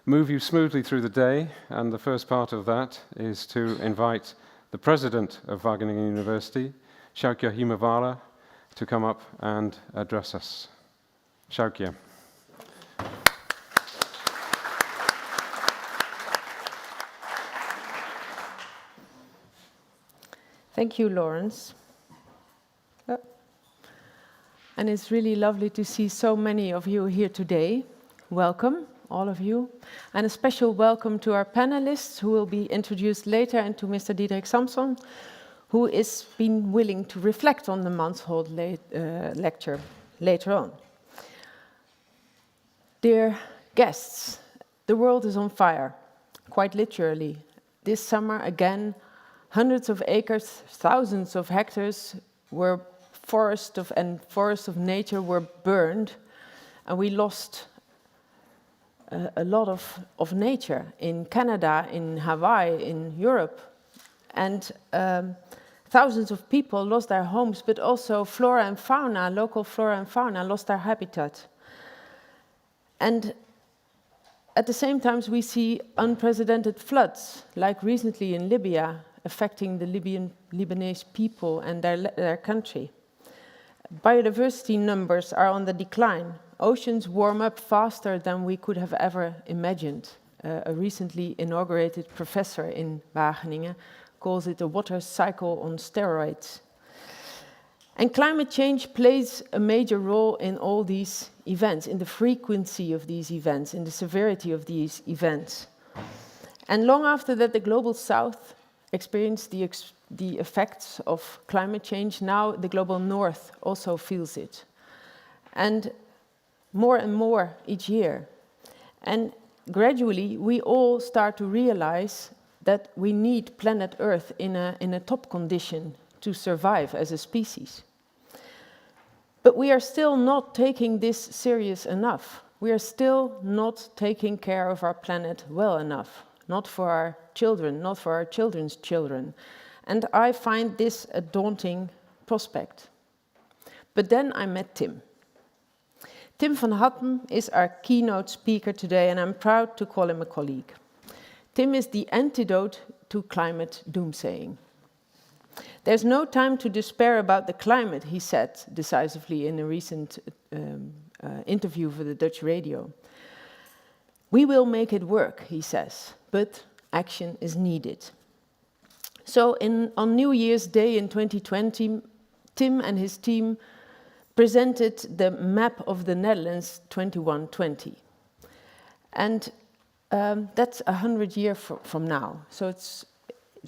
move you smoothly through the day, and the first part of that is to invite the president of Wageningen University, Sjoukje Himmerwala, to come up and address us. Sjoukje. Thank you, Lawrence. And it's really lovely to see so many of you here today. Welcome, all of you. And a special welcome to our panelists who will be introduced later, and to Mr. Diederik Samson, who has been willing to reflect on the Mansholt lecture later on. Dear guests, the world is on fire, quite literally. This summer, again, hundreds of acres, thousands of hectares were forests of nature were burned, and we lost a lot of nature in Canada, in Hawaii, in Europe, and thousands of people lost their homes, but also flora and fauna, local flora and fauna, lost their habitat. And at the same time, we see unprecedented floods, like recently in Libya, affecting the Lebanese people and their country. Biodiversity numbers are on the decline. Oceans warm up faster than we could have ever imagined. A recently inaugurated professor in Wageningen calls it a water cycle on steroids. And climate change plays a major role in all these events, in the frequency of these events, in the severity of these events. And long after that, the Global South experienced the effects of climate change. Now the Global North also feels it. And more each year. And gradually, we all start to realize that we need planet Earth in a top condition to survive as a species. But we are still not taking this serious enough. We are still not taking care of our planet well enough. Not for our children, not for our children's children. And I find this a daunting prospect. But then I met Tim. Tim van Hatten is our keynote speaker today, and I'm proud to call him a colleague. Tim is the antidote to climate doomsaying. There's no time to despair about the climate, he said decisively in a recent interview for the Dutch radio. We will make it work, he says, but action is needed. So on New Year's Day in 2020, Tim and his team presented the map of the Netherlands 2120. And that's 100 years from now, so it's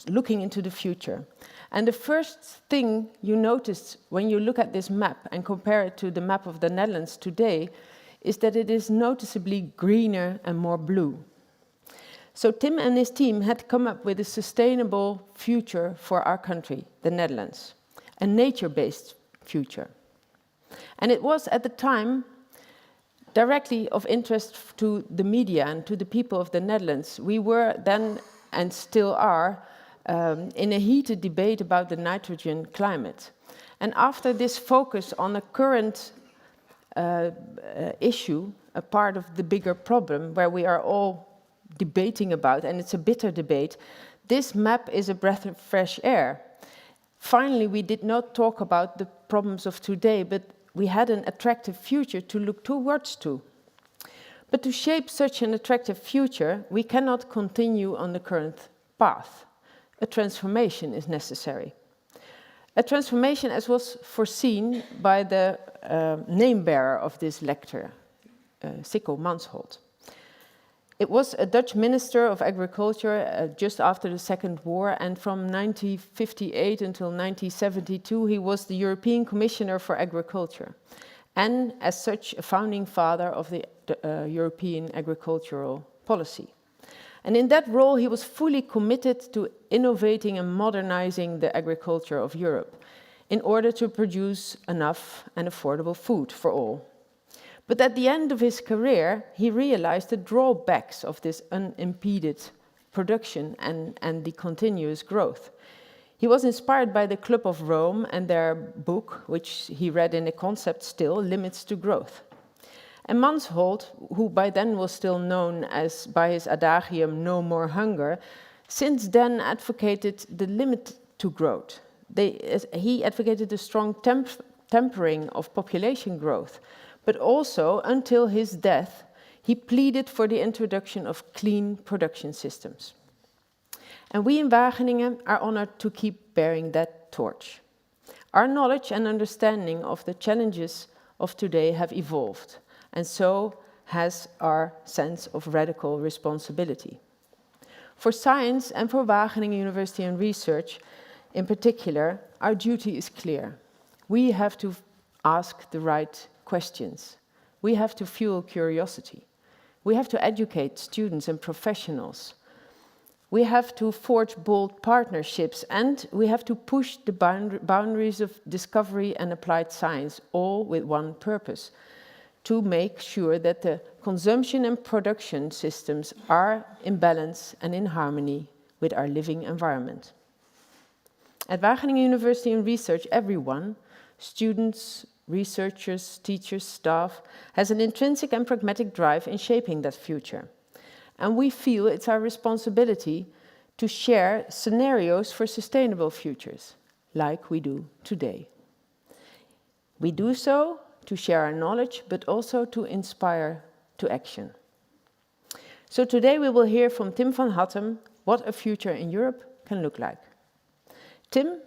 looking into the future. And the first thing you notice when you look at this map and compare it to the map of the Netherlands today is that it is noticeably greener and more blue. So Tim and his team had come up with a sustainable future for our country, the Netherlands, a nature-based future. And it was at the time directly of interest to the media and to the people of the Netherlands. We were then, and still are, in a heated debate about the nitrogen climate. And after this focus on a current issue, a part of the bigger problem where we are all debating about, and it's a bitter debate, this map is a breath of fresh air. Finally, we did not talk about the problems of today, but we had an attractive future to look towards to. But to shape such an attractive future, we cannot continue on the current path. A transformation is necessary. A transformation as was foreseen by the name bearer of this lecture, Sikko Mansholt. It was a Dutch minister of agriculture just after the Second War, and from 1958 until 1972 he was the European Commissioner for Agriculture, and as such a founding father of the European agricultural policy. And in that role he was fully committed to innovating and modernizing the agriculture of Europe in order to produce enough and affordable food for all. But at the end of his career, he realized the drawbacks of this unimpeded production and the continuous growth. He was inspired by the Club of Rome and their book, which he read in a concept still, Limits to Growth. And Mansholt, who by then was still known as by his adagium, "No more hunger," since then advocated the limit to growth. He advocated a strong tempering of population growth, but also, until his death, he pleaded for the introduction of clean production systems. And we in Wageningen are honored to keep bearing that torch. Our knowledge and understanding of the challenges of today have evolved, and so has our sense of radical responsibility. For science and for Wageningen University and research in particular, our duty is clear. We have to ask the right questions. We have to fuel curiosity. We have to educate students and professionals. We have to forge bold partnerships, and we have to push the boundaries of discovery and applied science, all with one purpose: to make sure that the consumption and production systems are in balance and in harmony with our living environment. At Wageningen University and Research, everyone, students, researchers, teachers, staff, has an intrinsic and pragmatic drive in shaping that future. And we feel it's our responsibility to share scenarios for sustainable futures, like we do today. We do so to share our knowledge, but also to inspire to action. So today we will hear from Tim van Hattem what a future in Europe can look like. Tim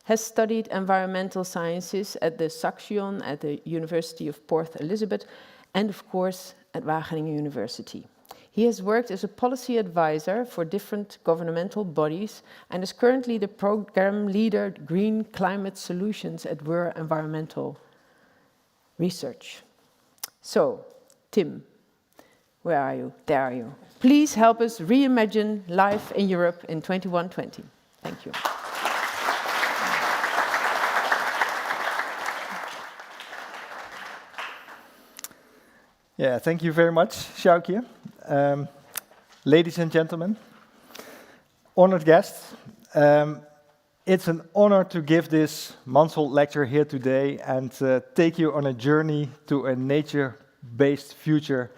has studied environmental sciences at the Saxion, at the University of Port Elizabeth, and of course at Wageningen University. He has worked as a policy advisor for different governmental bodies and is currently the program leader Green Climate Solutions at WUR Environmental Research. So, Tim, where are you? There are you. Please help us reimagine life in Europe in 2120. Thank you. Yeah, thank you very much, Sjoukje. Ladies and gentlemen, honored guests, it's an honor to give this Mansholt lecture here today and take you on a journey to a nature-based future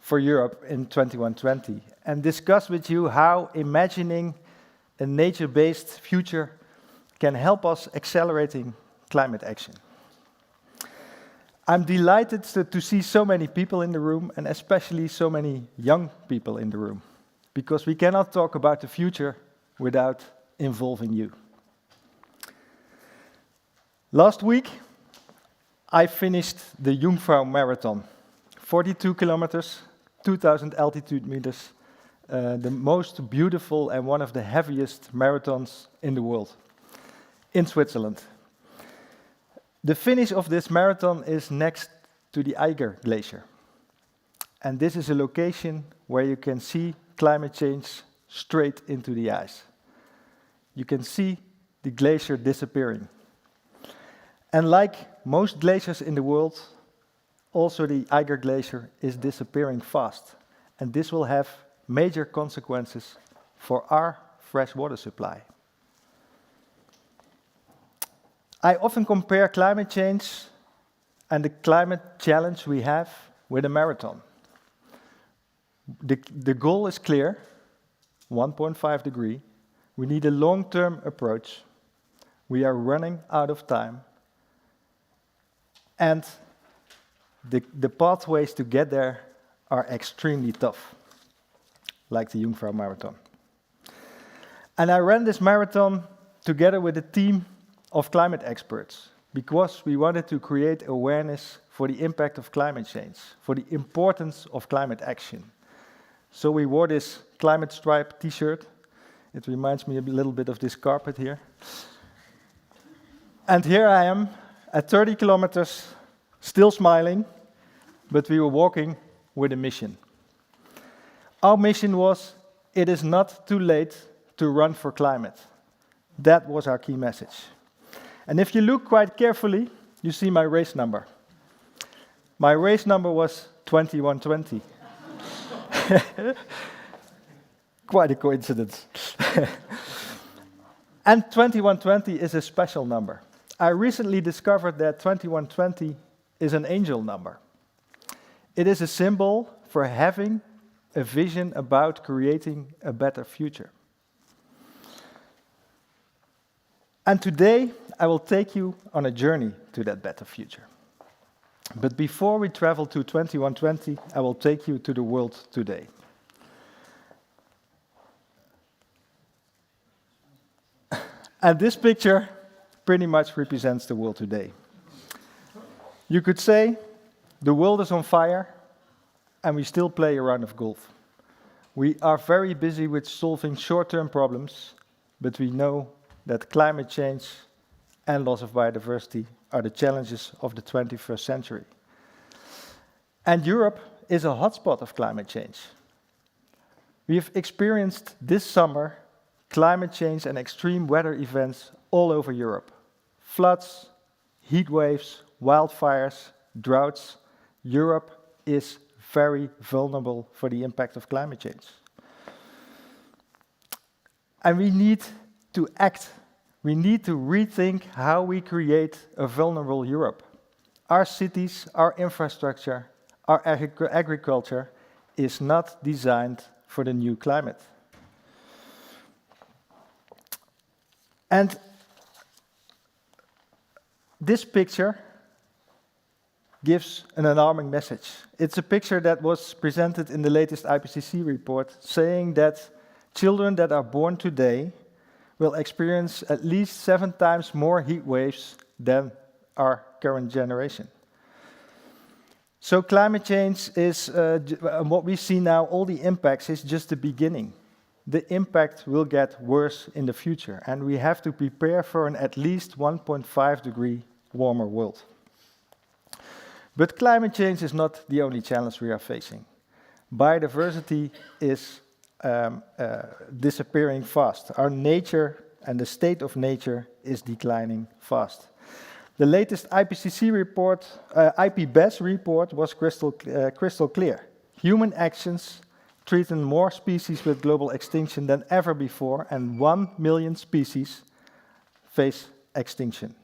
for Europe in 2120 and discuss with you how imagining a nature-based future can help us accelerating climate action. I'm delighted to see so many people in the room, and especially so many young people in the room, because we cannot talk about the future without involving you. Last week, I finished the Jungfrau Marathon, 42 kilometers, 2,000 altitude meters, the most beautiful and one of the heaviest marathons in the world, in Switzerland. The finish of this marathon is next to the Eiger Glacier. And this is a location where you can see climate change straight into the ice. You can see the glacier disappearing. And like most glaciers in the world, also the Eiger Glacier is disappearing fast. And this will have major consequences for our fresh water supply. I often compare climate change and the climate challenge we have with a marathon. The goal is clear, 1.5 degrees. We need a long-term approach. We are running out of time. And the pathways to get there are extremely tough, like the Jungfrau Marathon. And I ran this marathon together with a team of climate experts, because we wanted to create awareness for the impact of climate change, for the importance of climate action. So we wore this climate stripe t-shirt. It reminds me a little bit of this carpet here. And here I am at 30 kilometers, still smiling, but we were walking with a mission. Our mission was, it is not too late to run for climate. That was our key message. And if you look quite carefully, you see my race number. My race number was 2120. Quite a coincidence. And 2120 is a special number. I recently discovered that 2120 is an angel number. It is a symbol for having a vision about creating a better future. And today, I will take you on a journey to that better future. But before we travel to 2120, I will take you to the world today. And this picture pretty much represents the world today. You could say the world is on fire and we still play a round of golf. We are very busy with solving short-term problems, but we know that climate change and loss of biodiversity are the challenges of the 21st century. And Europe is a hotspot of climate change. We have experienced this summer climate change and extreme weather events all over Europe. Floods, heat waves, wildfires, droughts. Europe is very vulnerable for the impact of climate change. And we need to act. We need to rethink how we create a vulnerable Europe. Our cities, our infrastructure, our agriculture is not designed for the new climate. And this picture gives an alarming message. It's a picture that was presented in the latest IPCC report, saying that children that are born today will experience at least 7 times more heat waves than our current generation. So climate change is, what we see now, all the impacts is just the beginning. The impact will get worse in the future, and we have to prepare for an at least 1.5 degree warmer world. But climate change is not the only challenge we are facing. Biodiversity is disappearing fast. Our nature and the state of nature is declining fast. The latest IPCC report, IPBES report, was crystal clear. Human actions threaten more species with global extinction than ever before, and 1 million species face extinction.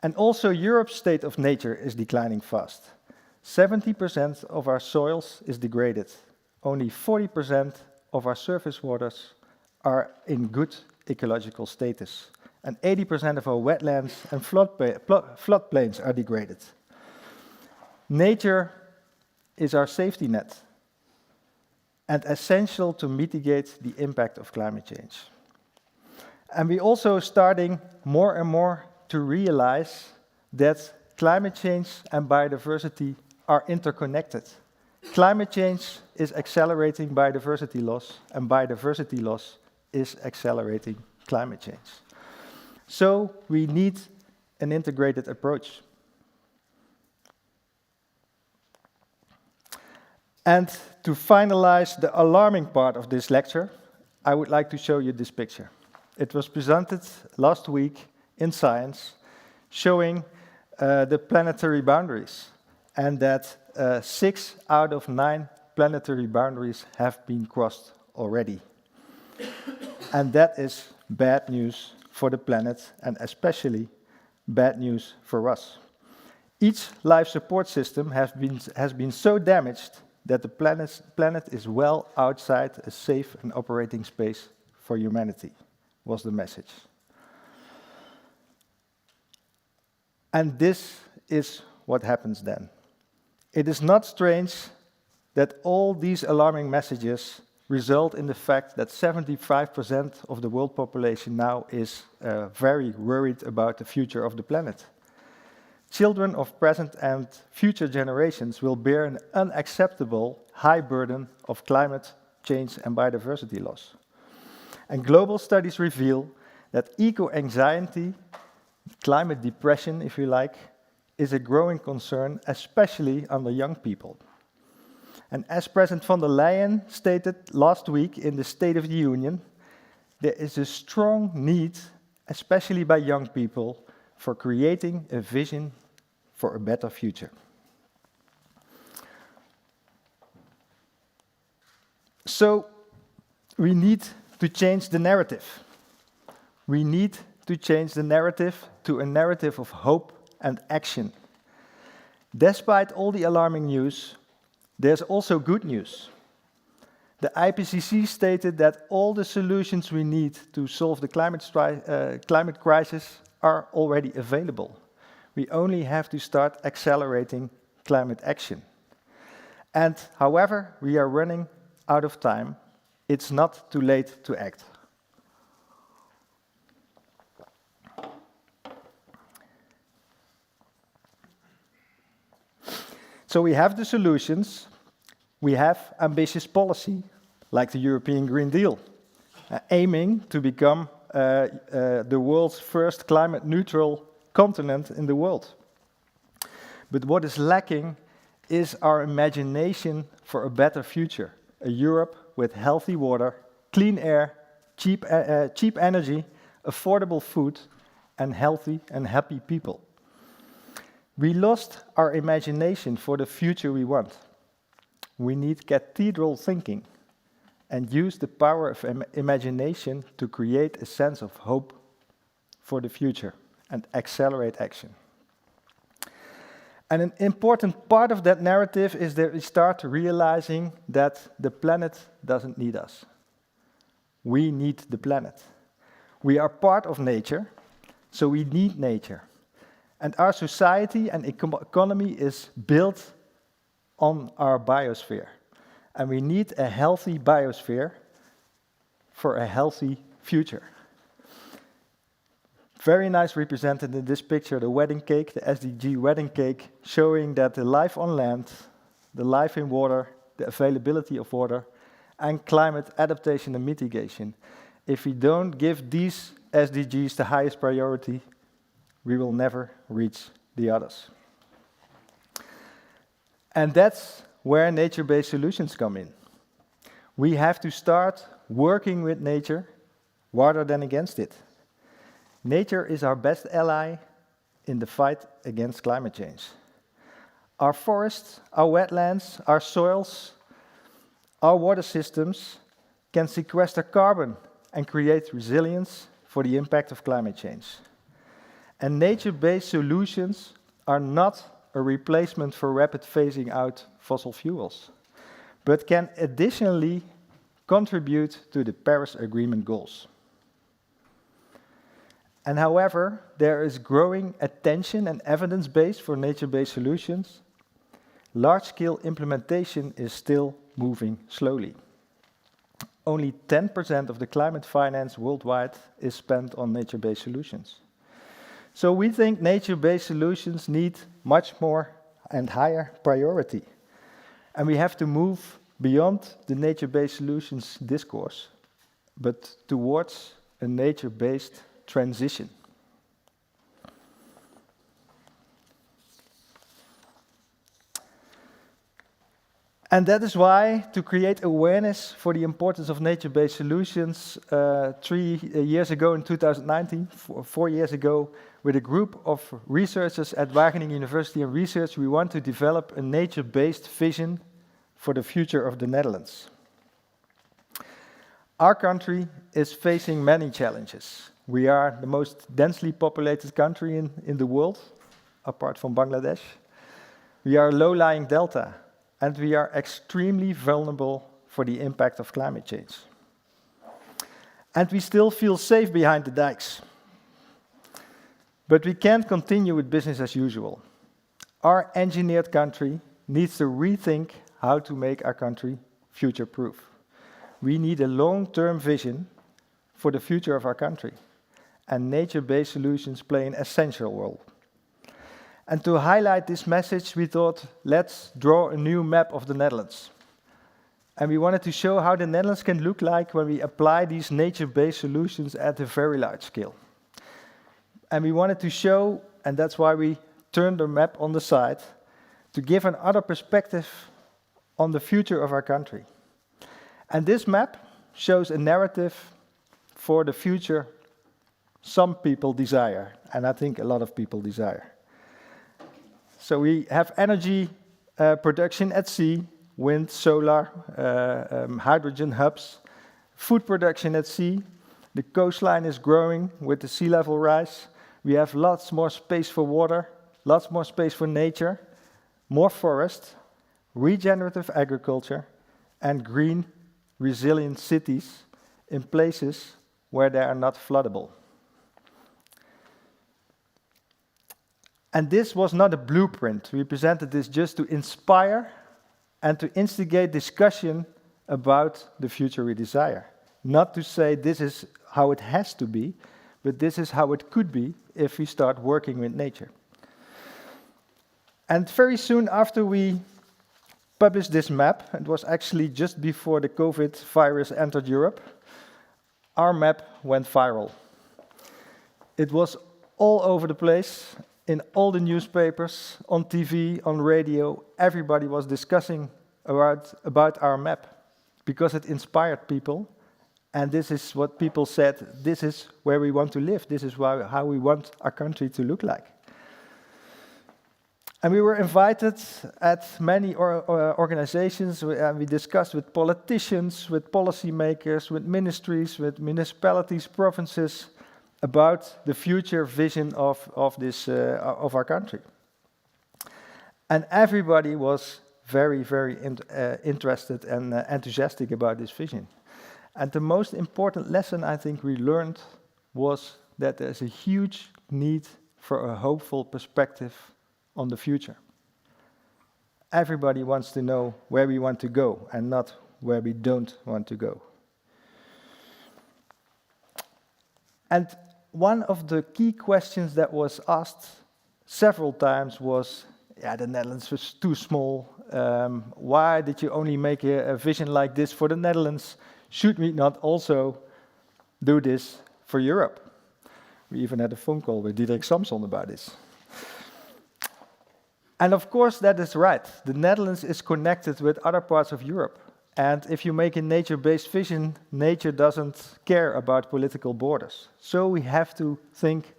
And also Europe's state of nature is declining fast. 70% of our soils is degraded. Only 40% of our surface waters are in good ecological status. And 80% of our wetlands and floodplains are degraded. Nature is our safety net and essential to mitigate the impact of climate change. And we also starting more and more to realize that climate change and biodiversity are interconnected. Climate change is accelerating biodiversity loss, and biodiversity loss is accelerating climate change. So we need an integrated approach. And to finalize the alarming part of this lecture, I would like to show you this picture. It was presented last week in Science, showing the planetary boundaries, and that 6 out of 9 planetary boundaries have been crossed already. And that is bad news for the planet, and especially bad news for us. Each life support system has been so damaged that the planet is well outside a safe and operating space for humanity, was the message. And this is what happens then. It is not strange that all these alarming messages result in the fact that 75% of the world population now is very worried about the future of the planet. Children of present and future generations will bear an unacceptable high burden of climate change and biodiversity loss. And global studies reveal that eco-anxiety, climate depression, if you like, is a growing concern, especially under young people. And as President von der Leyen stated last week in the State of the Union, there is a strong need, especially by young people, for creating a vision for a better future. So, we need to change the narrative. We need to change the narrative to a narrative of hope and action. Despite all the alarming news, there's also good news. The IPCC stated that all the solutions we need to solve the climate crisis are already available. We only have to start accelerating climate action. And however, we are running out of time. It's not too late to act. So we have the solutions, we have ambitious policy, like the European Green Deal, aiming to become the world's first climate-neutral continent in the world. But what is lacking is our imagination for a better future, a Europe with healthy water, clean air, cheap energy, affordable food, and healthy and happy people. We lost our imagination for the future we want. We need cathedral thinking and use the power of imagination to create a sense of hope for the future and accelerate action. And an important part of that narrative is that we start realizing that the planet doesn't need us. We need the planet. We are part of nature, so we need nature. And our society and economy is built on our biosphere. And we need a healthy biosphere for a healthy future. Very nice represented in this picture, the wedding cake, the SDG wedding cake, showing that the life on land, the life in water, the availability of water, and climate adaptation and mitigation. If we don't give these SDGs the highest priority, we will never reach the others. And that's where nature-based solutions come in. We have to start working with nature rather than against it. Nature is our best ally in the fight against climate change. Our forests, our wetlands, our soils, our water systems can sequester carbon and create resilience for the impact of climate change. And nature-based solutions are not a replacement for rapid phasing out fossil fuels, but can additionally contribute to the Paris Agreement goals. And however, there is growing attention and evidence base for nature-based solutions. Large-scale implementation is still moving slowly. Only 10% of the climate finance worldwide is spent on nature-based solutions. So we think nature-based solutions need much more and higher priority. And we have to move beyond the nature-based solutions discourse, but towards a nature-based transition. And that is why, to create awareness for the importance of nature-based solutions, 3 years ago in 2019, 4 years ago, with a group of researchers at Wageningen University and Research, we want to develop a nature-based vision for the future of the Netherlands. Our country is facing many challenges. We are the most densely populated country in the world, apart from Bangladesh. We are a low-lying delta, and we are extremely vulnerable for the impact of climate change. And we still feel safe behind the dikes. But we can't continue with business as usual. Our engineered country needs to rethink how to make our country future-proof. We need a long-term vision for the future of our country, and nature-based solutions play an essential role. And to highlight this message, we thought, let's draw a new map of the Netherlands. And we wanted to show how the Netherlands can look like when we apply these nature-based solutions at a very large scale. And we wanted to show, and that's why we turned the map on the side, to give another perspective on the future of our country. And this map shows a narrative for the future some people desire, and I think a lot of people desire. So we have energy production at sea, wind, solar, hydrogen hubs, food production at sea. The coastline is growing with the sea level rise. We have lots more space for water, lots more space for nature, more forest, regenerative agriculture, and green, resilient cities in places where they are not floodable. And this was not a blueprint. We presented this just to inspire and to instigate discussion about the future we desire. Not to say this is how it has to be, but this is how it could be if we start working with nature. And very soon after we published this map, it was actually just before the COVID virus entered Europe, our map went viral. It was all over the place, in all the newspapers, on TV, on radio. Everybody was discussing about our map because it inspired people. And this is what people said, this is where we want to live. This is how we want our country to look like. And we were invited at many organizations, and we discussed with politicians, with policymakers, with ministries, with municipalities, provinces, about the future vision of our country. And everybody was very, very interested and enthusiastic about this vision. And the most important lesson I think we learned was that there's a huge need for a hopeful perspective on the future. Everybody wants to know where we want to go and not where we don't want to go. And one of the key questions that was asked several times was, the Netherlands was too small. Why did you only make a vision like this for the Netherlands? Should we not also do this for Europe? We even had a phone call with Diederik Samson about this. And of course that is right. The Netherlands is connected with other parts of Europe. And if you make a nature-based vision, nature doesn't care about political borders. So we have to think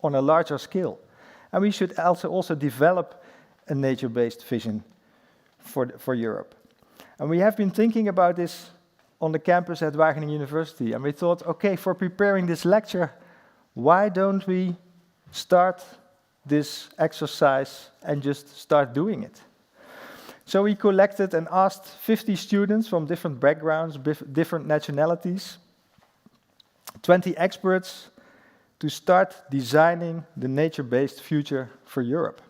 on a larger scale. And we should also develop a nature-based vision for Europe. And we have been thinking about this on the campus at Wageningen University. And we thought, okay, for preparing this lecture, why don't we start this exercise and just start doing it? So we collected and asked 50 students from different backgrounds, different nationalities, 20 experts, to start designing the nature-based future for Europe.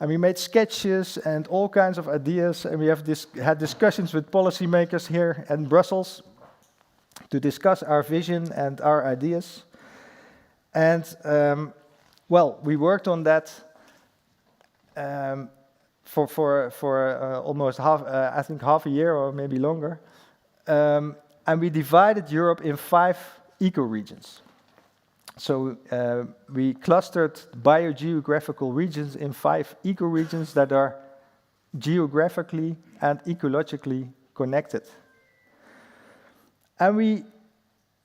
And we made sketches and all kinds of ideas, and we have had discussions with policymakers here in Brussels to discuss our vision and our ideas. And, we worked on that for almost half a year or maybe longer. And we divided Europe in 5 ecoregions. So we clustered biogeographical regions in 5 ecoregions that are geographically and ecologically connected. And we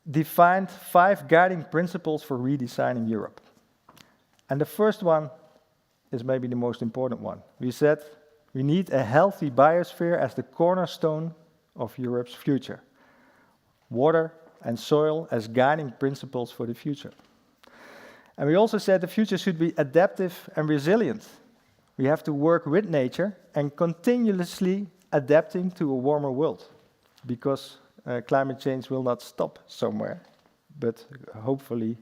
defined 5 guiding principles for redesigning Europe. And the first one is maybe the most important one. We said we need a healthy biosphere as the cornerstone of Europe's future. Water and soil as guiding principles for the future. And we also said the future should be adaptive and resilient. We have to work with nature and continuously adapting to a warmer world, because climate change will not stop somewhere, but hopefully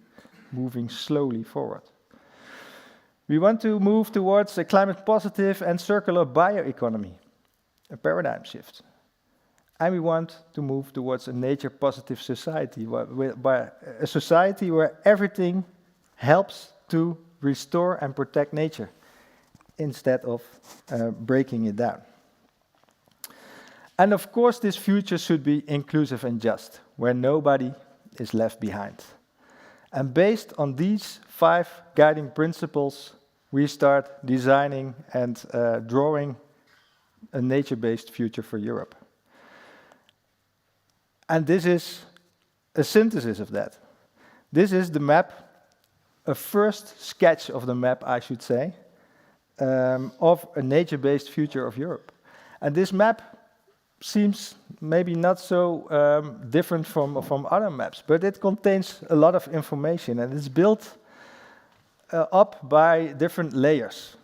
moving slowly forward. We want to move towards a climate positive and circular bioeconomy, a paradigm shift. And we want to move towards a nature-positive society, a society where everything helps to restore and protect nature, instead of breaking it down. And of course, this future should be inclusive and just, where nobody is left behind. And based on these 5 guiding principles, we start designing and drawing a nature-based future for Europe. And this is a synthesis of that. This is the map, a first sketch of the map, I should say, of a nature-based future of Europe. And this map seems maybe not so different from other maps, but it contains a lot of information, and it's built up by different layers.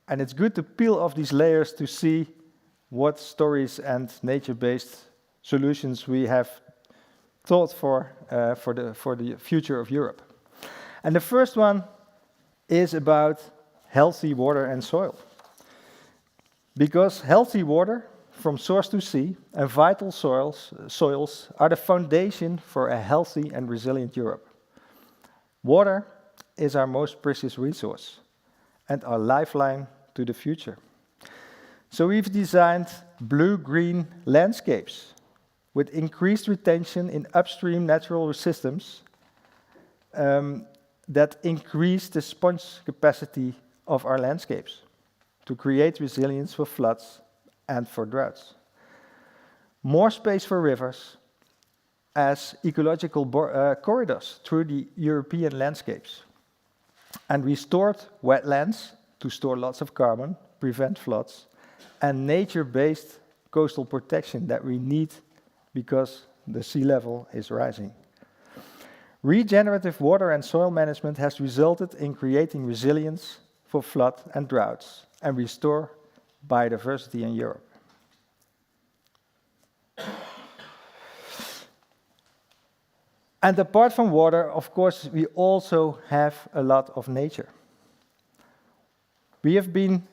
And it's good to peel off these layers to see what stories and nature-based solutions we have thought for the future of Europe. And the first one is about healthy water and soil. Because healthy water from source to sea and vital soils are the foundation for a healthy and resilient Europe. Water is our most precious resource and our lifeline to the future. So we've designed blue-green landscapes with increased retention in upstream natural systems that increase the sponge capacity of our landscapes to create resilience for floods and for droughts. More space for rivers as ecological corridors through the European landscapes. And restored wetlands to store lots of carbon, prevent floods, and nature-based coastal protection that we need because the sea level is rising. Regenerative water and soil management has resulted in creating resilience for flood and droughts and restore biodiversity in Europe. And apart from water, of course, we also have a lot of nature. We have been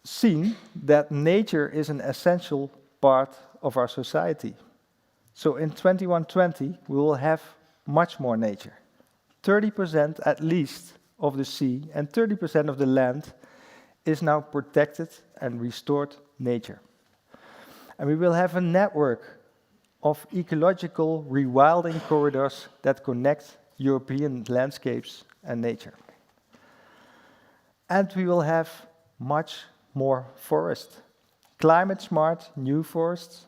seen that nature is an essential part of our society. So in 2120, we will have much more nature. 30% at least of the sea and 30% of the land is now protected and restored nature. And we will have a network of ecological rewilding corridors that connect European landscapes and nature. And we will have much more forest, climate-smart new forests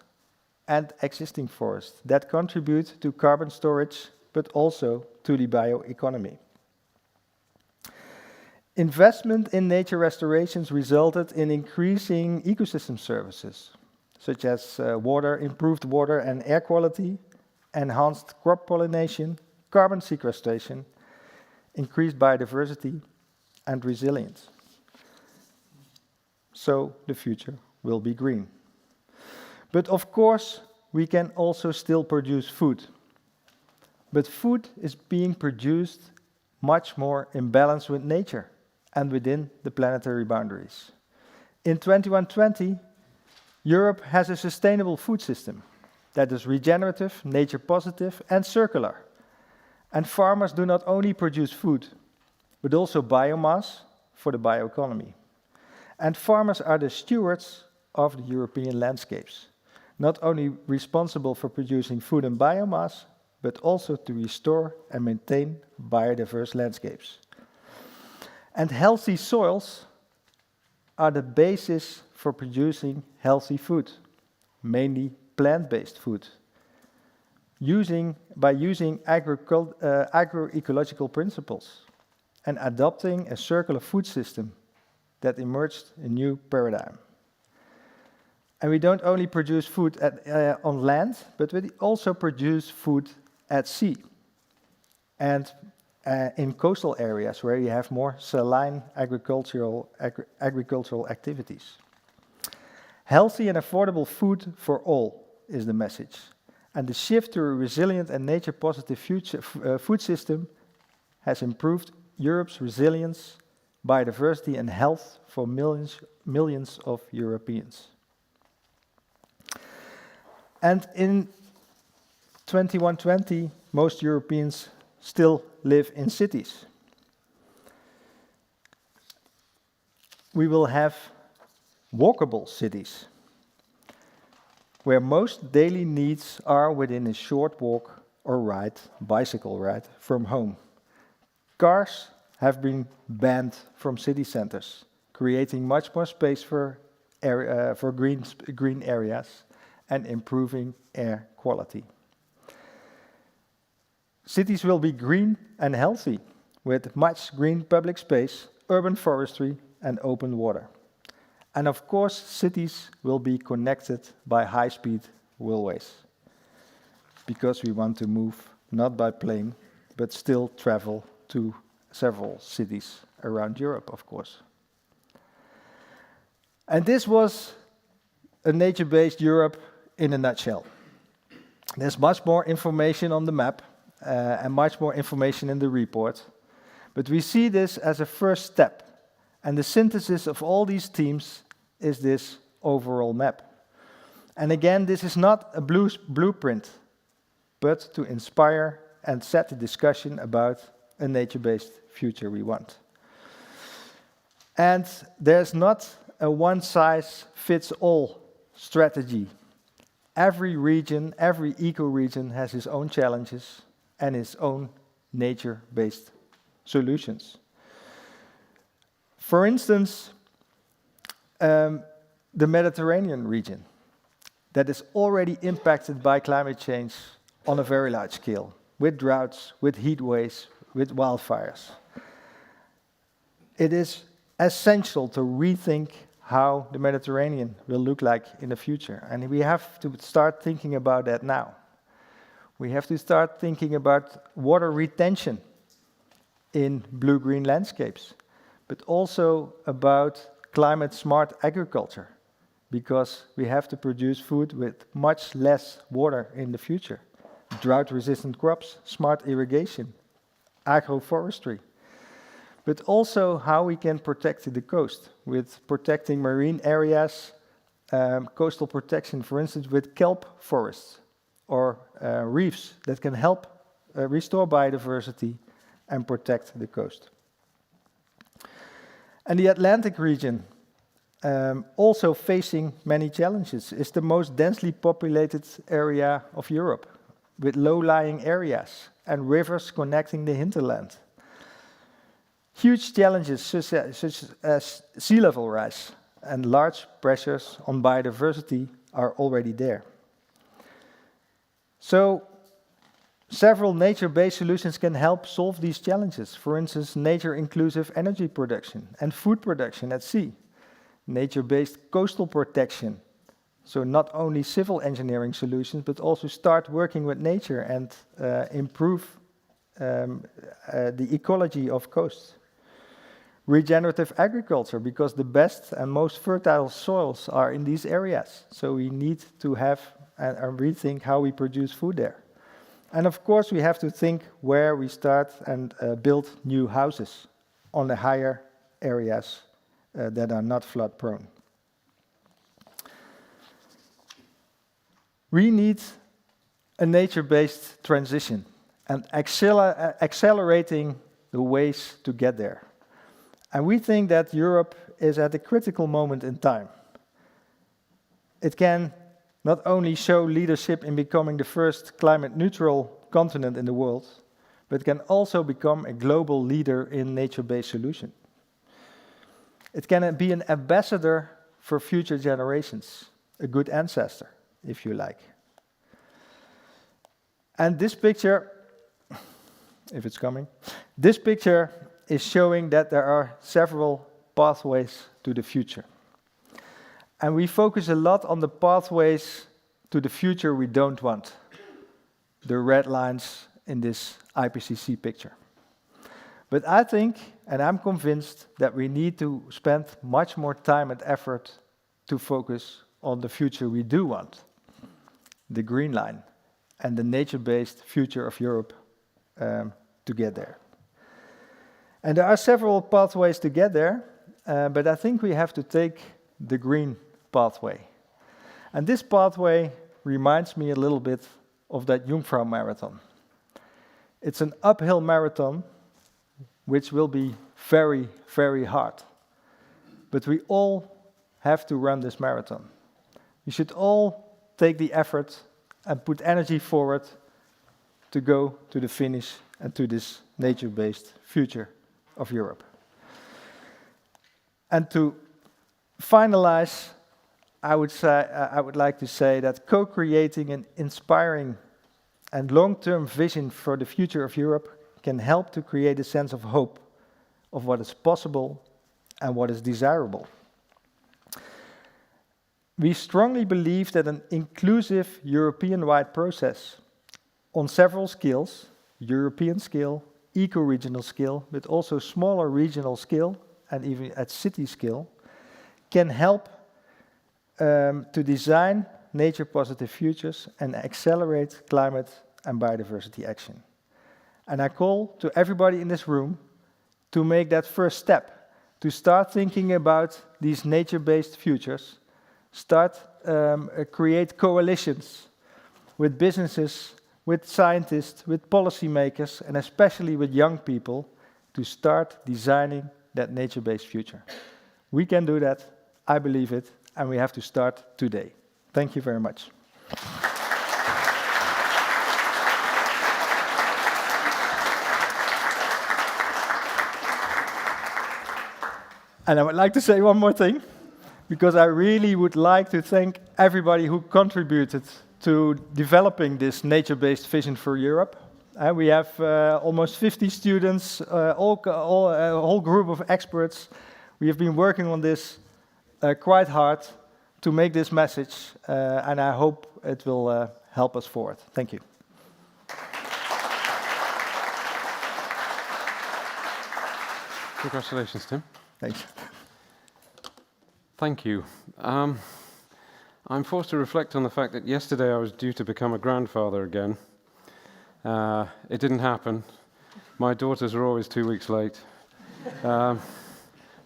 and existing forests that contribute to carbon storage, but also to the bioeconomy. Investment in nature restorations resulted in increasing ecosystem services, such as improved water and air quality, enhanced crop pollination, carbon sequestration, increased biodiversity, and resilience. So the future will be green. But of course, we can also still produce food. But food is being produced much more in balance with nature and within the planetary boundaries. In 2120, Europe has a sustainable food system that is regenerative, nature positive, and circular. And farmers do not only produce food, but also biomass for the bioeconomy. And farmers are the stewards of the European landscapes, not only responsible for producing food and biomass, but also to restore and maintain biodiverse landscapes. And healthy soils are the basis for producing healthy food, mainly plant-based food, by using agroecological principles and adopting a circular food system that emerged a new paradigm. And we don't only produce food on land, but we also produce food at sea and in coastal areas where you have more saline agricultural activities. Healthy and affordable food for all is the message. And the shift to a resilient and nature-positive food system has improved Europe's resilience, biodiversity and health for millions of Europeans. And in 2120, most Europeans still live in cities. We will have walkable cities, where most daily needs are within a short walk or bicycle ride from home. Cars have been banned from city centers, creating much more space for green areas and improving air quality. Cities will be green and healthy, with much green public space, urban forestry, and open water. And of course, cities will be connected by high-speed railways, because we want to move not by plane, but still travel to several cities around Europe, of course. And this was a nature-based Europe in a nutshell. There's much more information on the map and much more information in the report, but we see this as a first step, and the synthesis of all these themes is this overall map. And again, this is not a blueprint, but to inspire and set the discussion about a nature-based future we want. And there's not a one-size-fits-all strategy. Every region, every eco-region has its own challenges and its own nature-based solutions. For instance, the Mediterranean region that is already impacted by climate change on a very large scale, with droughts, with heat waves, with wildfires. It is essential to rethink how the Mediterranean will look like in the future, and we have to start thinking about that now. We have to start thinking about water retention in blue-green landscapes, but also about climate-smart agriculture, because we have to produce food with much less water in the future. Drought-resistant crops, smart irrigation, agroforestry, but also how we can protect the coast with protecting marine areas, coastal protection, for instance, with kelp forests or reefs that can help restore biodiversity and protect the coast. And the Atlantic region, also facing many challenges, is the most densely populated area of Europe, with low-lying areas and rivers connecting the hinterland. Huge challenges such as sea level rise and large pressures on biodiversity are already there. So, several nature-based solutions can help solve these challenges. For instance, nature-inclusive energy production and food production at sea. Nature-based coastal protection. So not only civil engineering solutions, but also start working with nature and improve the ecology of coasts. Regenerative agriculture, because the best and most fertile soils are in these areas. So we need to have and rethink how we produce food there. And of course, we have to think where we start and build new houses on the higher areas that are not flood prone. We need a nature-based transition and accelerating the ways to get there. And we think that Europe is at a critical moment in time. It can not only show leadership in becoming the first climate-neutral continent in the world, but can also become a global leader in nature-based solutions. It can be an ambassador for future generations, a good ancestor, if you like. And this picture, if it's coming, this picture is showing that there are several pathways to the future. And we focus a lot on the pathways to the future we don't want, the red lines in this IPCC picture. But I think, and I'm convinced, that we need to spend much more time and effort to focus on the future we do want, the green line, and the nature-based future of Europe to get there. And there are several pathways to get there, but I think we have to take the green pathway. And this pathway reminds me a little bit of that Jungfrau marathon. It's an uphill marathon, which will be very, very hard. But we all have to run this marathon. We should all take the effort and put energy forward to go to the finish and to this nature-based future of Europe. And to finalize, I would like to say that co-creating an inspiring and long-term vision for the future of Europe can help to create a sense of hope of what is possible and what is desirable. We strongly believe that an inclusive European-wide process on several scales, European scale, eco-regional scale, but also smaller regional scale, and even at city scale, can help to design nature-positive futures and accelerate climate and biodiversity action. And I call to everybody in this room to make that first step, to start thinking about these nature-based futures, create coalitions with businesses, with scientists, with policymakers, and especially with young people, to start designing that nature-based future. We can do that, I believe it, and we have to start today. Thank you very much. And I would like to say one more thing, because I really would like to thank everybody who contributed to developing this nature-based vision for Europe. We have almost 50 students, a whole group of experts. We have been working on this quite hard to make this message, and I hope it will help us forward. Thank you. Congratulations, Tim. Thanks. Thank you. I'm forced to reflect on the fact that yesterday I was due to become a grandfather again. It didn't happen. My daughters are always 2 weeks late.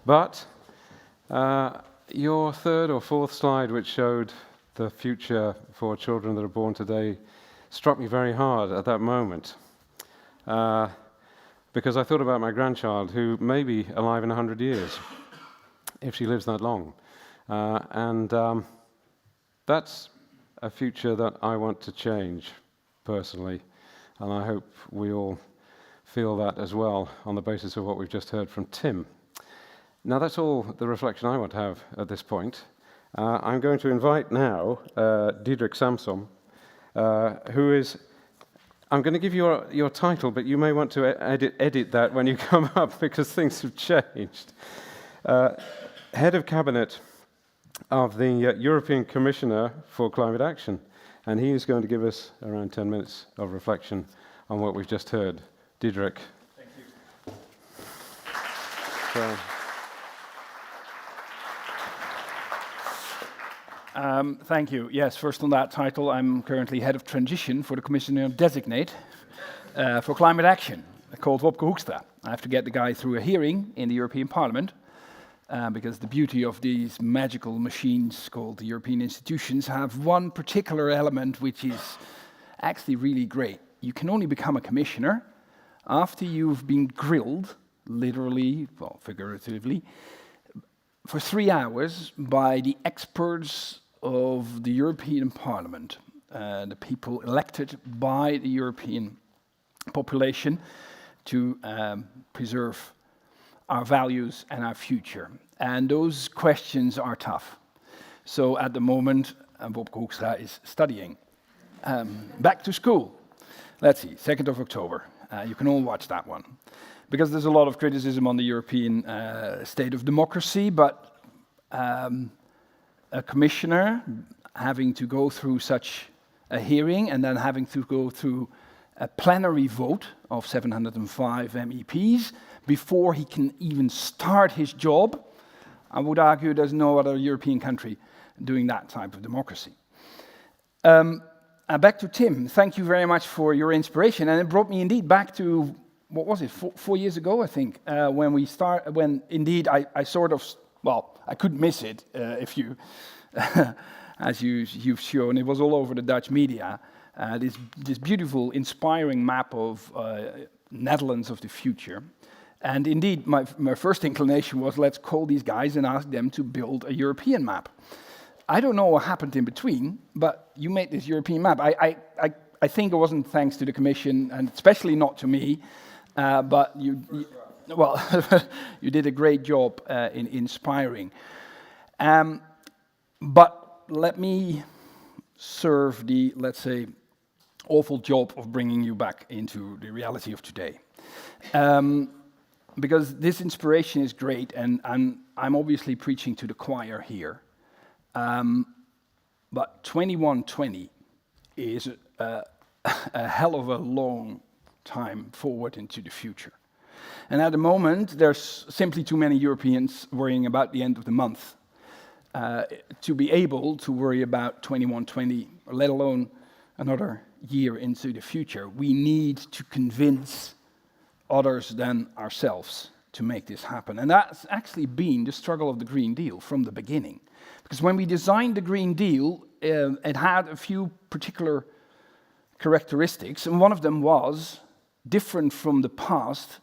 But your third or fourth slide, which showed the future for children that are born today, struck me very hard at that moment. Because I thought about my grandchild, who may be alive in 100 years, if she lives that long. That's a future that I want to change, personally, and I hope we all feel that as well, on the basis of what we've just heard from Tim. Now, that's all the reflection I want to have at this point. I'm going to invite now Diederik Samsom, who is... I'm going to give you your title, but you may want to edit that when you come up, because things have changed. Head of Cabinet of the European Commissioner for Climate Action, and he is going to give us around 10 minutes of reflection on what we've just heard. Diederik. Thank you. Thank you. Yes, first on that title, I'm currently head of transition for the Commissioner Designate for Climate Action, called Wopke Hoekstra. I have to get the guy through a hearing in the European Parliament, because the beauty of these magical machines called the European institutions have one particular element which is actually really great. You can only become a commissioner after you've been grilled, literally, well, figuratively, for 3 hours by the experts of the European Parliament, the people elected by the European population to preserve our values and our future. And those questions are tough. So at the moment, Wopke Hoekstra is studying. Back to school. Let's see, 2nd of October. You can all watch that one. Because there's a lot of criticism on the European state of democracy, but a commissioner having to go through such a hearing and then having to go through a plenary vote of 705 MEPs before he can even start his job, I would argue there's no other European country doing that type of democracy. Back to Tim. Thank you very much for your inspiration, and it brought me indeed back to, what was it, 4 years ago, I think, when indeed I sort of, well, I couldn't miss it if you, as you've shown, it was all over the Dutch media, this beautiful, inspiring map of Netherlands of the future. And indeed, my first inclination was, let's call these guys and ask them to build a European map. I don't know what happened in between, but you made this European map. I think it wasn't thanks to the Commission, and especially not to me, but you did a great job in inspiring. But let me serve the, let's say, awful job of bringing you back into the reality of today. Because this inspiration is great, and I'm obviously preaching to the choir here. But 2120 is a hell of a long time forward into the future. And at the moment, there's simply too many Europeans worrying about the end of the month to be able to worry about 21-20, let alone another year into the future. We need to convince others than ourselves to make this happen. And that's actually been the struggle of the Green Deal from the beginning. Because when we designed the Green Deal, it had a few particular characteristics, and one of them was different from the past,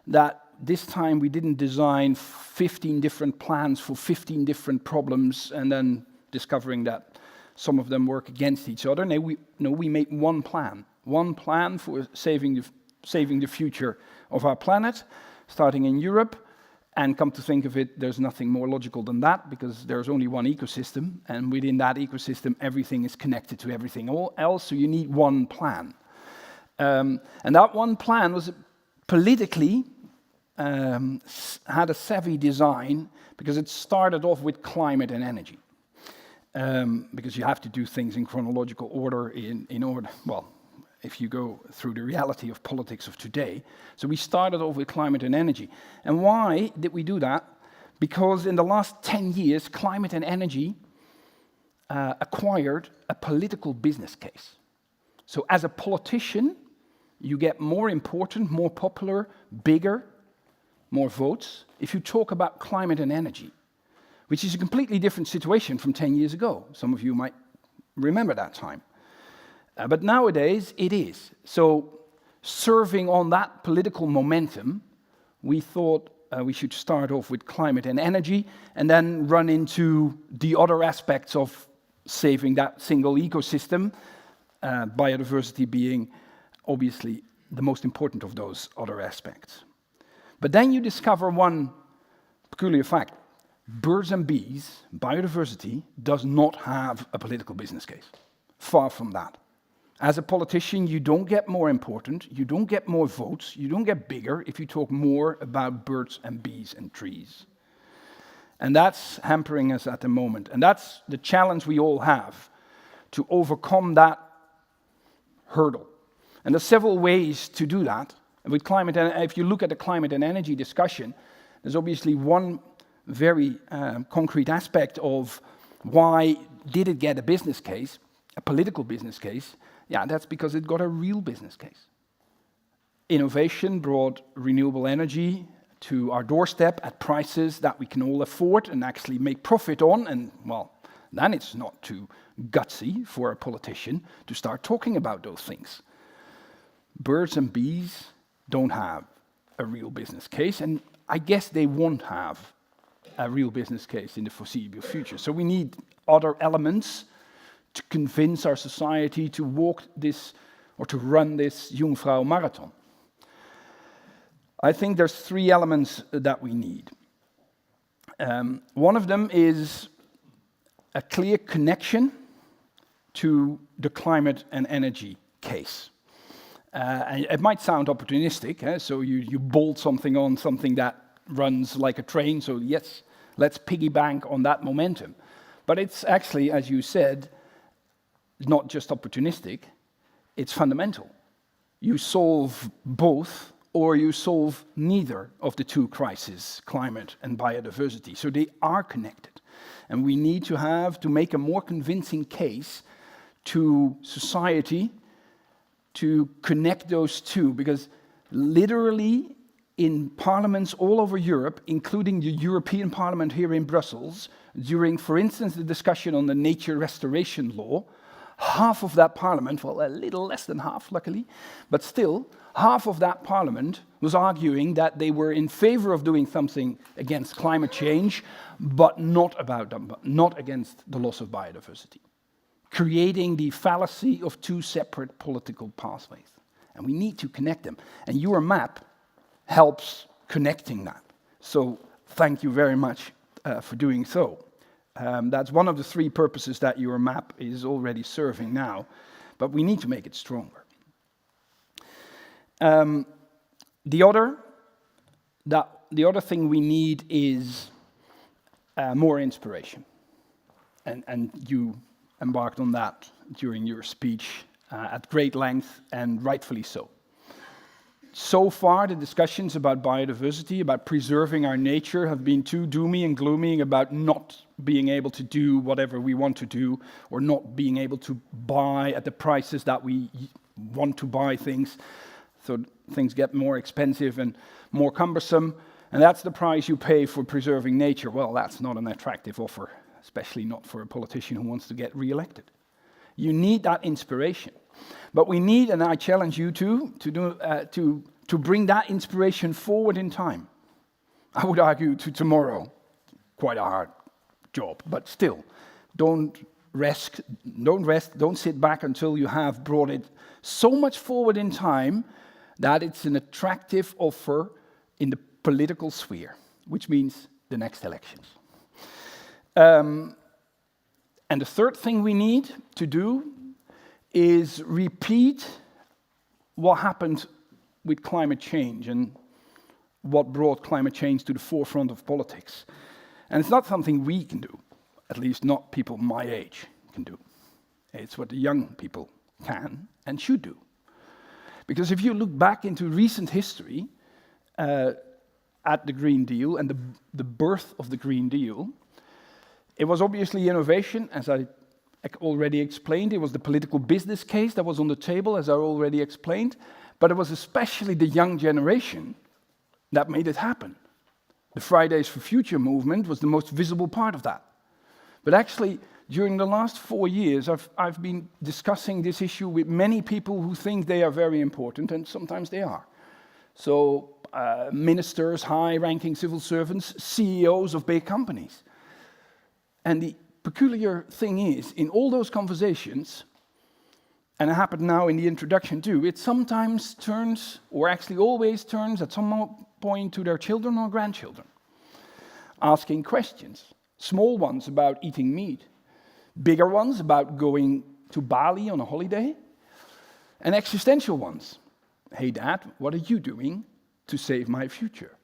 that this time we didn't design 15 different plans for 15 different problems and then discovering that some of them work against each other. No, we made one plan for saving the future of our planet, starting in Europe. And come to think of it, there's nothing more logical than that, because there's only one ecosystem, and within that ecosystem, everything is connected to everything else, so you need one plan. And that one plan was politically had a savvy design, because it started off with climate and energy. Because you have to do things in chronological order in order, well, if you go through the reality of politics of today. So we started off with climate and energy. And why did we do that? Because in the last 10 years, climate and energy acquired a political business case. So as a politician, you get more important, more popular, bigger, more votes if you talk about climate and energy, which is a completely different situation from 10 years ago. Some of you might remember that time. But nowadays, it is. So, surfing on that political momentum, we thought we should start off with climate and energy, and then run into the other aspects of saving that single ecosystem, biodiversity being obviously the most important of those other aspects. But then you discover one peculiar fact. Birds and bees, biodiversity, does not have a political business case. Far from that. As a politician, you don't get more important, you don't get more votes, you don't get bigger if you talk more about birds and bees and trees. And that's hampering us at the moment. And that's the challenge we all have, to overcome that hurdle. And there's several ways to do that. And with climate, if you look at the climate and energy discussion, there's obviously one very concrete aspect of why did it get a business case, a political business case. Yeah, that's because it got a real business case. Innovation brought renewable energy to our doorstep at prices that we can all afford and actually make profit on, and well, then it's not too gutsy for a politician to start talking about those things. Birds and bees don't have a real business case, and I guess they won't have a real business case in the foreseeable future. So we need other elements to convince our society to walk this, or to run this Jungfrau Marathon. I think there's 3 elements that we need. One of them is a clear connection to the climate and energy case. And it might sound opportunistic, so you bolt something on something that runs like a train, so yes, let's piggyback on that momentum. But it's actually, as you said, not just opportunistic, it's fundamental. You solve both, or you solve neither of the 2 crises, climate and biodiversity. So they are connected. And we need to make a more convincing case to society to connect those 2, because literally in parliaments all over Europe, including the European Parliament here in Brussels, during, for instance, the discussion on the nature restoration law, half of that parliament, well, a little less than half, luckily, but still, half of that parliament was arguing that they were in favor of doing something against climate change, but not against the loss of biodiversity, creating the fallacy of 2 separate political pathways. And we need to connect them. And your map helps connecting that. So thank you very much for doing so. That's one of the 3 purposes that your map is already serving now, but we need to make it stronger. The other thing we need is more inspiration, and you embarked on that during your speech at great length, and rightfully so. so far the discussions about biodiversity, about preserving our nature, have been too doomy and gloomy about not being able to do whatever we want to do, or not being able to buy at the prices that we want to buy things. So things get more expensive and more cumbersome, and that's the price you pay for preserving nature. Well, that's not an attractive offer, especially not for a politician who wants to get re-elected. You need that inspiration. But we need, and I challenge you to bring that inspiration forward in time. I would argue to tomorrow. Quite a hard job, but still, don't rest, don't sit back until you have brought it so much forward in time that it's an attractive offer in the political sphere, which means the next elections. And the third thing we need to do is repeat what happened with climate change and what brought climate change to the forefront of politics. And it's not something we can do, at least not people my age can do. It's what the young people can and should do. Because if you look back into recent history at the Green Deal and the birth of the Green Deal, it was obviously innovation, as I already explained. It was the political business case that was on the table, as I already explained. But it was especially the young generation that made it happen. The Fridays for Future movement was the most visible part of that. But actually, during the last 4 years, I've been discussing this issue with many people who think they are very important, and sometimes they are. So ministers, high-ranking civil servants, CEOs of big companies. And the peculiar thing is, in all those conversations, and it happened now in the introduction too, it sometimes turns, or actually always turns at some point to their children or grandchildren, asking questions. Small ones about eating meat, bigger ones about going to Bali on a holiday, and existential ones. Hey Dad, what are you doing to save my future?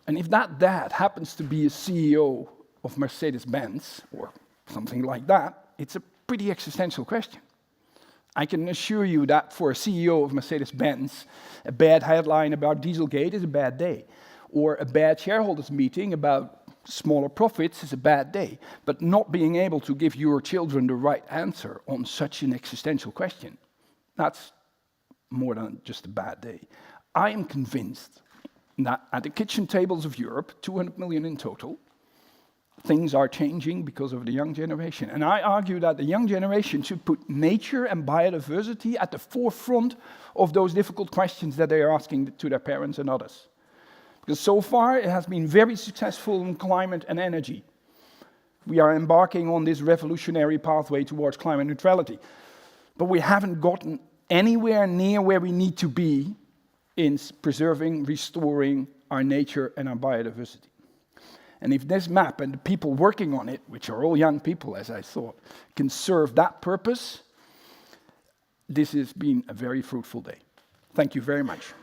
And if that dad happens to be a CEO of Mercedes-Benz, or something like that, it's a pretty existential question. I can assure you that for a CEO of Mercedes-Benz, a bad headline about Dieselgate is a bad day, or a bad shareholders meeting about smaller profits is a bad day. But not being able to give your children the right answer on such an existential question, that's more than just a bad day. I am convinced that at the kitchen tables of Europe, 200 million in total, things are changing because of the young generation. And I argue that the young generation should put nature and biodiversity at the forefront of those difficult questions that they are asking to their parents and others. Because so far it has been very successful in climate and energy. We are embarking on this revolutionary pathway towards climate neutrality. But we haven't gotten anywhere near where we need to be in preserving, restoring our nature and our biodiversity. And if this map and the people working on it, which are all young people, as I thought, can serve that purpose, this has been a very fruitful day. Thank you very much.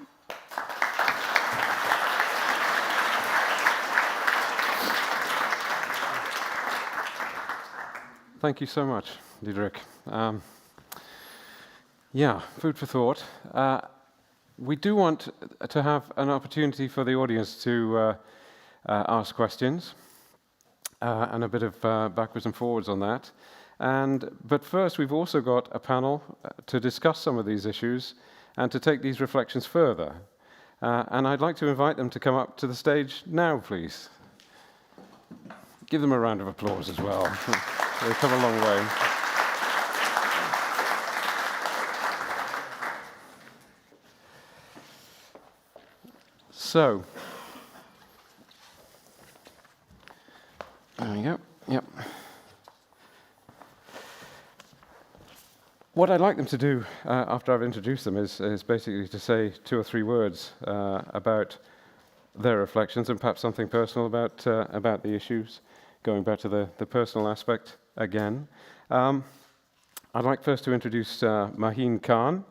Thank you so much, Diederik. Yeah, food for thought. We do want to have an opportunity for the audience to ask questions, and a bit of backwards and forwards on that. But first, we've also got a panel to discuss some of these issues and to take these reflections further. And I'd like to invite them to come up to the stage now, please. Give them a round of applause as well. They've come a long way. So, there we go. Yep. What I'd like them to do after I've introduced them is basically to say 2 or 3 words about their reflections, and perhaps something personal about the issues, going back to the personal aspect again. I'd like first to introduce Maheen Khan,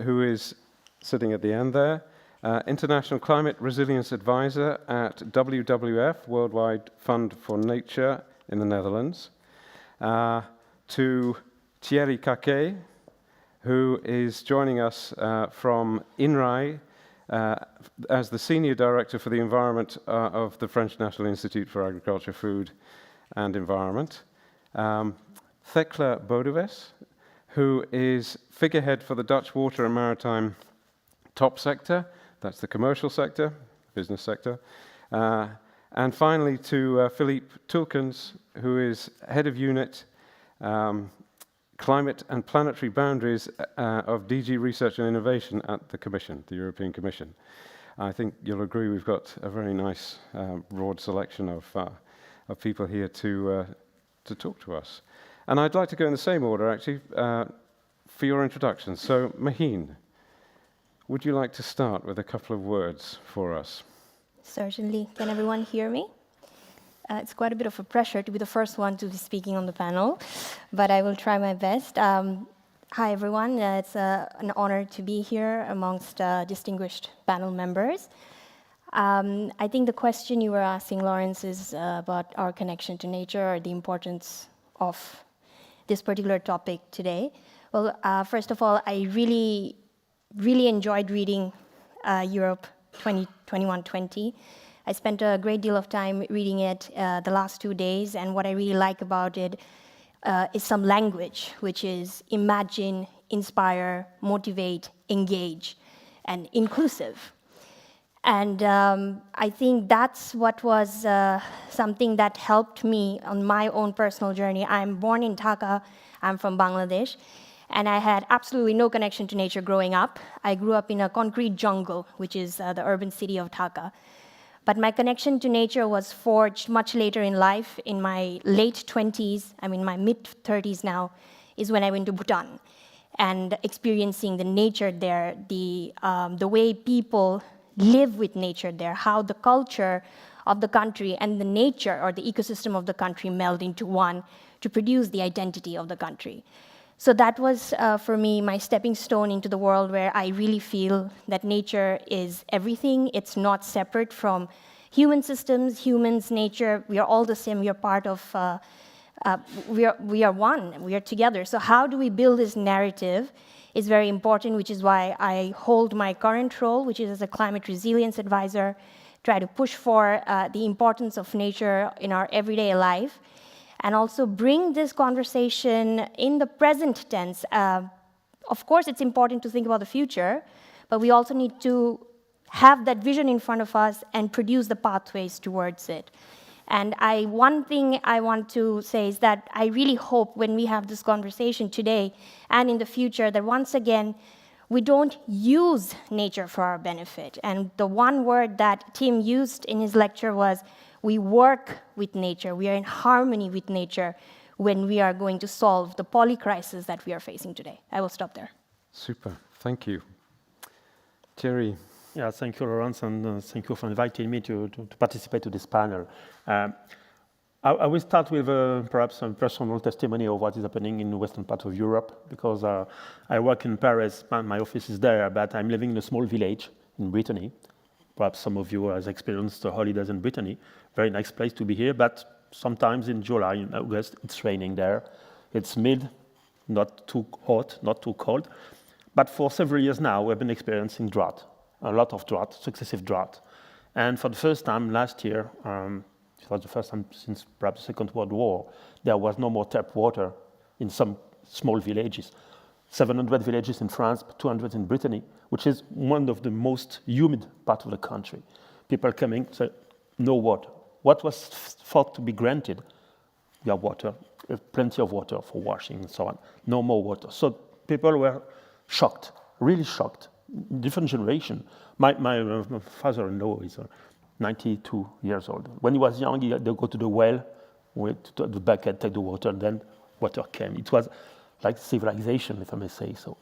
who is sitting at the end there. International Climate Resilience Advisor at WWF, Worldwide Fund for Nature in the Netherlands. To Thierry Caquet, who is joining us from INRAE, as the Senior Director for the Environment of the French National Institute for Agriculture, Food and Environment. Thekla Bodeves, who is figurehead for the Dutch Water and Maritime Top Sector, that's the commercial sector, business sector. And finally to Philippe Tulkens, who is head of unit Climate and Planetary Boundaries of DG Research and Innovation at the Commission, the European Commission. I think you'll agree we've got a very nice broad selection of people here to talk to us. And I'd like to go in the same order, actually, for your introduction. So, Maheen, would you like to start with a couple of words for us? Certainly. Can everyone hear me? It's quite a bit of a pressure to be the first one to be speaking on the panel, but I will try my best. Hi, everyone. It's an honor to be here amongst distinguished panel members. I think the question you were asking, Lawrence, is about our connection to nature or the importance of this particular topic today. Well, first of all, I really enjoyed reading Europe 2021-20. I spent a great deal of time reading it the last 2 days, and what I really like about it is some language, which is imagine, inspire, motivate, engage, and inclusive. And I think that's what was something that helped me on my own personal journey. I'm born in Dhaka, I'm from Bangladesh, and I had absolutely no connection to nature growing up. I grew up in a concrete jungle, which is the urban city of Dhaka. But my connection to nature was forged much later in life. In my late 20s, I'm in my mid-30s now, is when I went to Bhutan and experiencing the nature there, the way people live with nature there, how the culture of the country and the nature or the ecosystem of the country meld into one to produce the identity of the country. So that was, for me, my stepping stone into the world where I really feel that nature is everything. It's not separate from human systems, humans, nature. We are all the same. We are part of, we are one. We are together. So how do we build this narrative is very important, which is why I hold my current role, which is as a climate resilience advisor, try to push for the importance of nature in our everyday life, and also bring this conversation in the present tense. Of course, it's important to think about the future, but we also need to have that vision in front of us and produce the pathways towards it. And one thing I want to say is that I really hope when we have this conversation today and in the future that once again, we don't use nature for our benefit. And the one word that Tim used in his lecture was, we work with nature, we are in harmony with nature when we are going to solve the polycrisis that we are facing today. I will stop there. Super, thank you. Thierry. Yeah, thank you, Lawrence, and thank you for inviting me to participate to this panel. I will start with perhaps a personal testimony of what is happening in the western part of Europe, because I work in Paris, my office is there, but I'm living in a small village in Brittany. Perhaps some of you have experienced the holidays in Brittany. Very nice place to be here, but sometimes in July, in August, it's raining there. It's mid, not too hot, not too cold. But for several years now, we've been experiencing drought, a lot of drought, successive drought. And for the first time last year, it was the first time since perhaps the Second World War, there was no more tap water in some small villages. 700 villages in France, 200 in Brittany, which is one of the most humid parts of the country. People coming, say, no water. What was thought to be granted? You have water, plenty of water for washing and so on. No more water. So people were shocked, really shocked. Different generation. My father-in-law is 92 years old. When he was young, he'd go to the well, went to the bucket, take the water, and then water came. It was like civilization, if I may say so.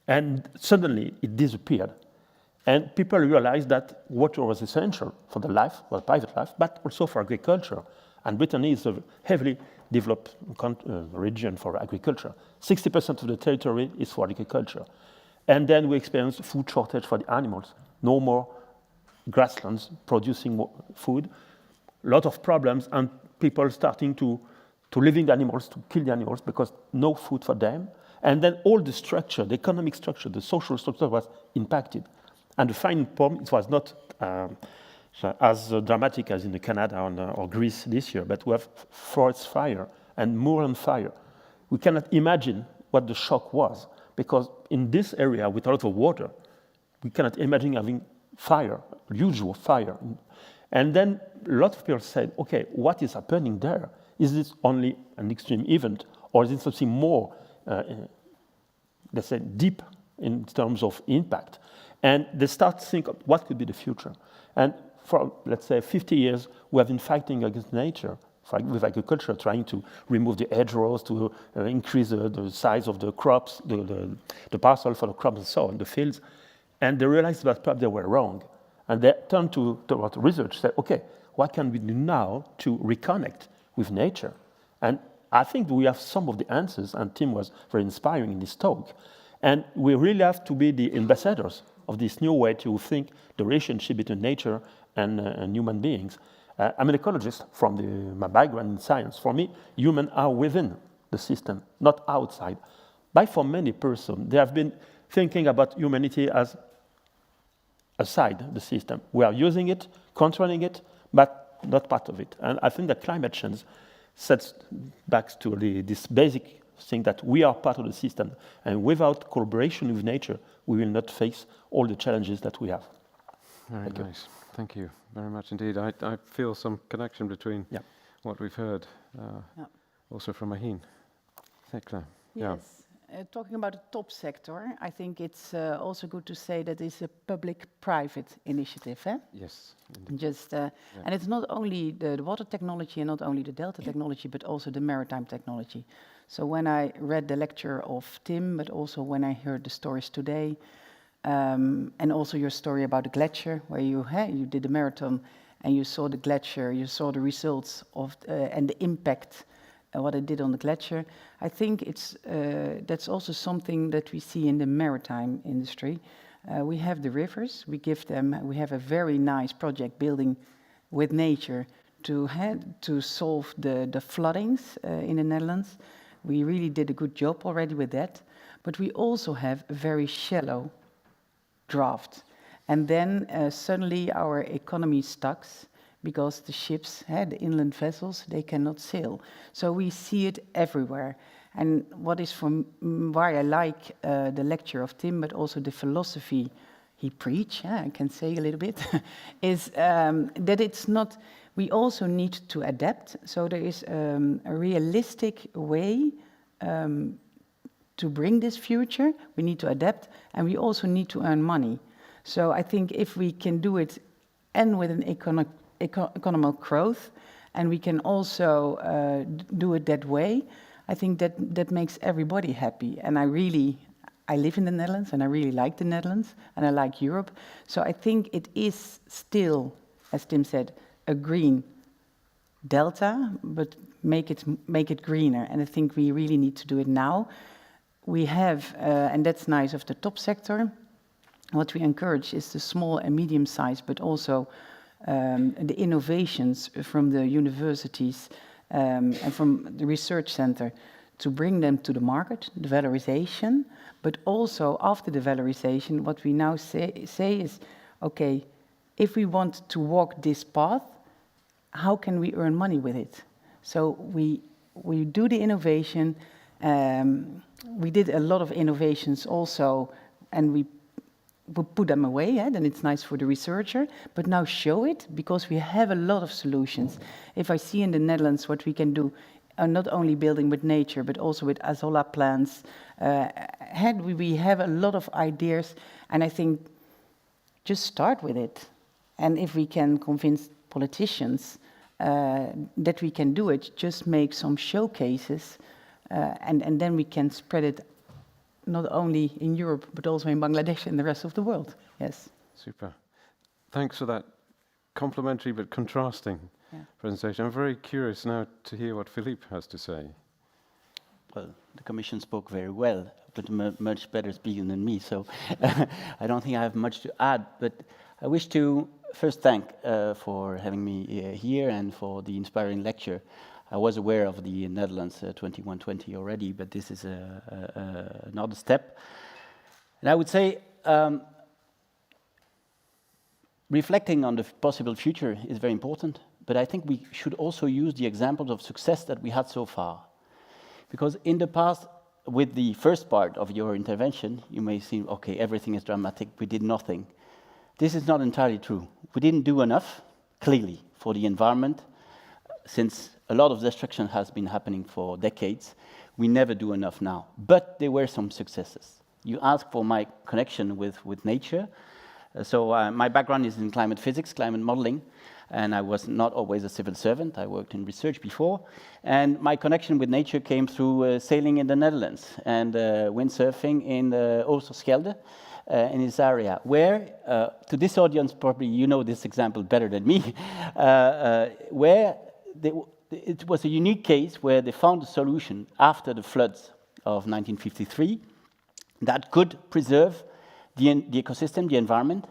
And suddenly, it disappeared. And people realized that water was essential for the life, for private life, but also for agriculture. And Brittany is a heavily developed region for agriculture. 60% of the territory is for agriculture. And then we experienced food shortage for the animals. No more grasslands producing more food. A lot of problems, and people starting to living the animals, to kill the animals, because no food for them. And then all the structure, the economic structure, the social structure was impacted. And the final point, it was not as dramatic as in Canada or Greece this year, but we have forest fire and moorland fire. We cannot imagine what the shock was, because in this area with a lot of water, we cannot imagine having fire, usual fire. And then a lot of people said, okay, what is happening there? Is this only an extreme event, or is it something more, let's say, deep in terms of impact? And they start to think of what could be the future. And for, let's say, 50 years, we have been fighting against nature, with agriculture, trying to remove the hedgerows, to increase the size of the crops, the parcel for the crops and so on, the fields. And they realized that perhaps they were wrong. And they turned toward research, said, okay, what can we do now to reconnect with nature? And I think we have some of the answers, and Tim was very inspiring in this talk. And we really have to be the ambassadors of this new way to think the relationship between nature and human beings. I'm an ecologist from my background in science. For me, humans are within the system, not outside. But for many persons, they have been thinking about humanity as outside the system. We are using it, controlling it, but not part of it. And I think that climate change sets back to this basic thing that we are part of the system. And without collaboration with nature, we will not face all the challenges that we have. Very nice. Thank you very much indeed. I feel some connection between what we've heard, also from Maheen. Thekla. Yes. Talking about the top sector, I think it's also good to say that it's a public-private initiative. Yes. And it's not only the water technology and not only the delta technology, but also the maritime technology. So when I read the lecture of Tim, but also when I heard the stories today, and also your story about the glacier, where you did a marathon and you saw the glacier, you saw the results of and the impact what it did on the glacier. I think that's also something that we see in the maritime industry. We have the rivers, we have a very nice project building with nature to solve the floodings in the Netherlands. We really did a good job already with that, but we also have a very shallow draft. And then suddenly our economy stocks, because the ships, the inland vessels, they cannot sail. So we see it everywhere. And what is why I like the lecture of Tim, but also the philosophy he preached, I can say a little bit, is that it's not, we also need to adapt. So there is a realistic way to bring this future. We need to adapt, and we also need to earn money. So I think if we can do it and with an economic growth, and we can also do it that way, I think that makes everybody happy. And I live in the Netherlands, and I really like the Netherlands, and I like Europe. So I think it is still, as Tim said, a green delta, but make it greener. And I think we really need to do it now. We have, and that's nice of the top sector, what we encourage is the small and medium size, but also the innovations from the universities and from the research center to bring them to the market, the valorization, but also after the valorization, what we now say is, okay, if we want to walk this path, how can we earn money with it? So we do the innovation. We did a lot of innovations also, and we put them away, then it's nice for the researcher, but now show it, because we have a lot of solutions. If I see in the Netherlands what we can do, not only building with nature, but also with azolla plants, we have a lot of ideas, and I think just start with it. And if we can convince politicians that we can do it, just make some showcases, and then we can spread it not only in Europe, but also in Bangladesh and the rest of the world. Yes. Super. Thanks for that complementary but contrasting presentation. I'm very curious now to hear what Philippe has to say. Well, the Commission spoke very well, but much better speaking than me, so I don't think I have much to add, but I wish to first thank for having me here and for the inspiring lecture. I was aware of the Netherlands 2120 already, but this is another step. And I would say reflecting on the possible future is very important, but I think we should also use the examples of success that we had so far. Because in the past, with the first part of your intervention, you may seem, okay, everything is dramatic, we did nothing. This is not entirely true. We didn't do enough, clearly, for the environment. Since a lot of destruction has been happening for decades, we never do enough now. But there were some successes. You asked for my connection with nature. My background is in climate physics, climate modeling, and I was not always a civil servant. I worked in research before. And my connection with nature came through sailing in the Netherlands and windsurfing in Oosterschelde, in this area, where, to this audience, probably you know this example better than me, where it was a unique case where they found a solution after the floods of 1953 that could preserve the ecosystem, the environment,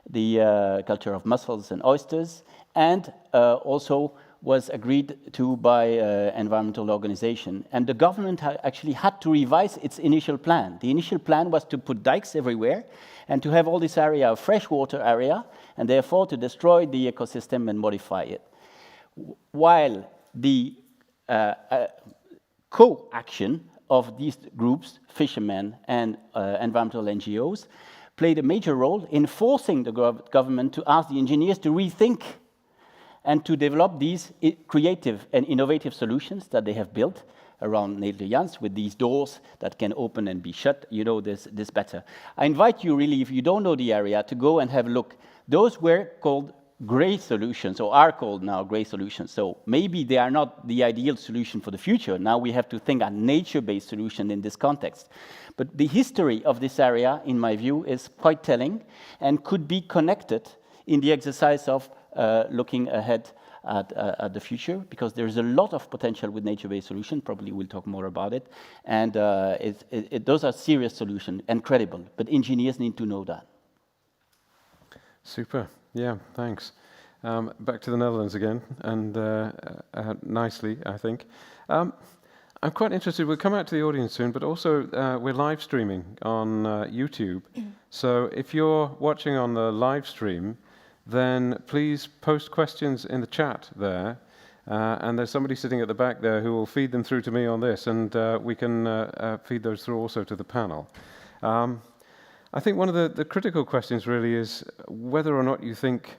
the culture of mussels and oysters, and also was agreed to by environmental organization. And the government actually had to revise its initial plan. The initial plan was to put dikes everywhere and to have all this area a freshwater area, and therefore to destroy the ecosystem and modify it. While the co-action of these groups, fishermen and environmental NGOs, played a major role in forcing the government to ask the engineers to rethink and to develop these creative and innovative solutions that they have built around Nederland with these doors that can open and be shut. You know this better. I invite you really, if you don't know the area, to go and have a look. Those were called gray solutions, or are called now gray solutions. So maybe they are not the ideal solution for the future. Now we have to think a nature-based solution in this context. But the history of this area, in my view, is quite telling and could be connected in the exercise of looking ahead at the future, because there's a lot of potential with nature-based solutions. Probably we'll talk more about it. And those are serious solutions and credible, but engineers need to know that. Super. Yeah, thanks. Back to the Netherlands again, and nicely, I think. I'm quite interested, we'll come out to the audience soon, but also we're live streaming on YouTube. So if you're watching on the live stream, then please post questions in the chat there. And there's somebody sitting at the back there who will feed them through to me on this, and we can feed those through also to the panel. I think one of the critical questions really is whether or not you think,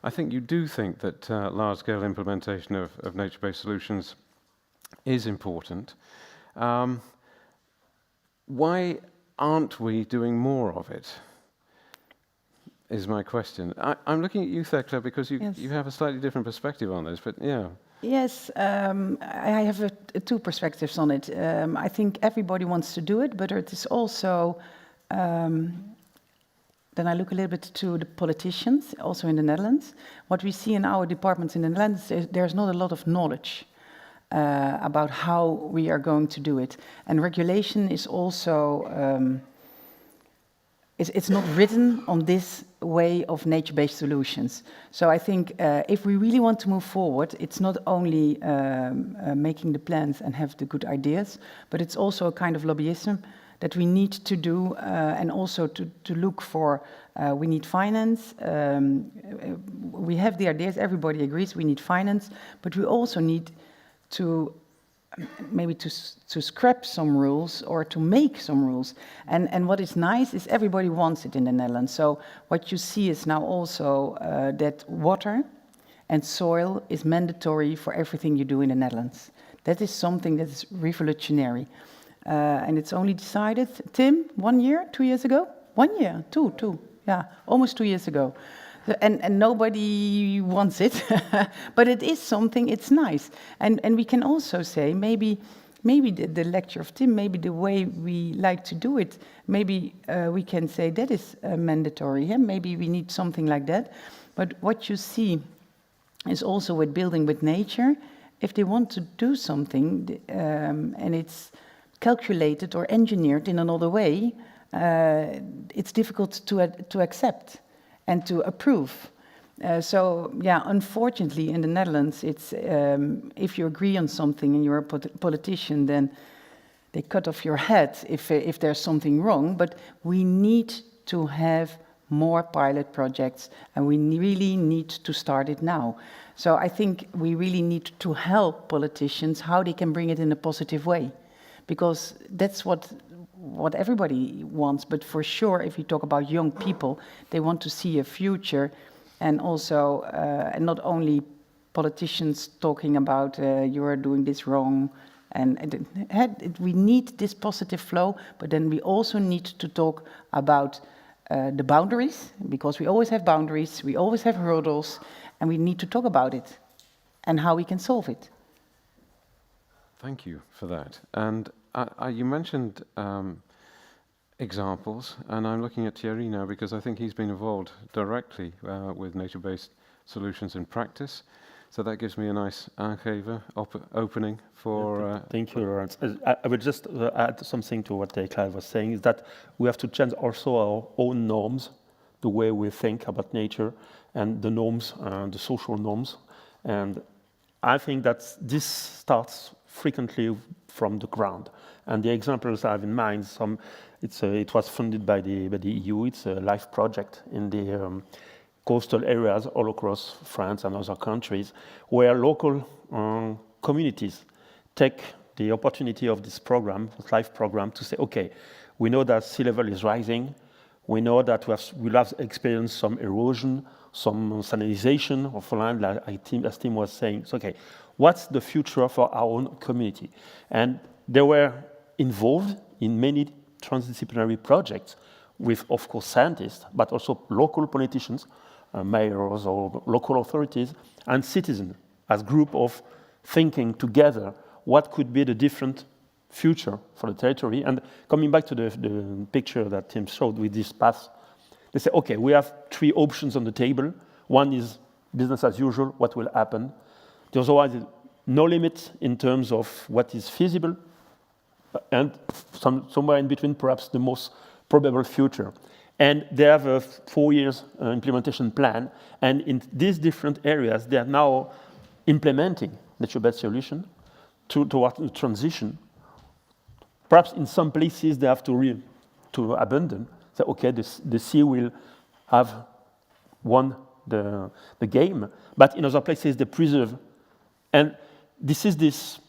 I think you do think that large-scale implementation of nature-based solutions is important. Why aren't we doing more of it, is my question. I'm looking at you, Thekla, because you have a slightly different perspective on this, but yeah. Yes, I have two perspectives on it. I think everybody wants to do it, but it is also... then I look a little bit to the politicians, also in the Netherlands. What we see in our departments in the Netherlands, there's not a lot of knowledge about how we are going to do it. And regulation is also, it's not written on this way of nature-based solutions. So I think if we really want to move forward, it's not only making the plans and have the good ideas, but it's also a kind of lobbyism that we need to do, and also to look for, we need finance, we have the ideas, everybody agrees we need finance, but we also need to maybe to scrap some rules or to make some rules. And what is nice is everybody wants it in the Netherlands. So what you see is now also that water and soil is mandatory for everything you do in the Netherlands. That is something that is revolutionary. And it's only decided, Tim, 1 year, 2 years ago? 1 year, two, yeah, almost 2 years ago. And nobody wants it, but it is something, it's nice. And we can also say, maybe the lecture of Tim, maybe the way we like to do it, maybe we can say that is mandatory, yeah? Maybe we need something like that. But what you see is also with building with nature, if they want to do something, and it's calculated or engineered in another way, it's difficult to accept and to approve. So, yeah, unfortunately in the Netherlands, it's if you agree on something and you're a politician, then they cut off your head if there's something wrong. But we need to have more pilot projects, and we really need to start it now. So I think we really need to help politicians how they can bring it in a positive way, because that's what everybody wants. But for sure, if you talk about young people, they want to see a future, and also and not only politicians talking about you are doing this wrong. And we need this positive flow, but then we also need to talk about the boundaries, because we always have boundaries, we always have hurdles, and we need to talk about it and how we can solve it. Thank you for that. And you mentioned examples, and I'm looking at Thierry now because I think he's been involved directly with nature-based solutions in practice. So that gives me a nice aangever opening for... Thank you, Laurence. I would just add something to what Clive was saying, is that we have to change also our own norms, the way we think about nature, and the norms, the social norms. And I think that this starts frequently from the ground. And the examples I have in mind, it was funded by the EU. It's a LIFE project in the coastal areas all across France and other countries, where local communities take the opportunity of this program, this LIFE program, to say, okay, we know that sea level is rising, we know that we'll have experienced some erosion, some salinization of land, as Tim was saying. So, okay, what's the future for our own community? And they were involved in many transdisciplinary projects with, of course, scientists, but also local politicians, mayors or local authorities, and citizens as group of thinking together what could be the different future for the territory. And coming back to the picture that Tim showed with this path, they say, okay, we have three options on the table. One is business as usual, what will happen. The other one is no limit in terms of what is feasible, and somewhere in between, perhaps the most probable future. And they have a 4 years implementation plan, and in these different areas, they are now implementing nature-based solution toward the transition. Perhaps in some places they have to abandon. So okay, the sea will have won the game, but in other places they preserve. And this is this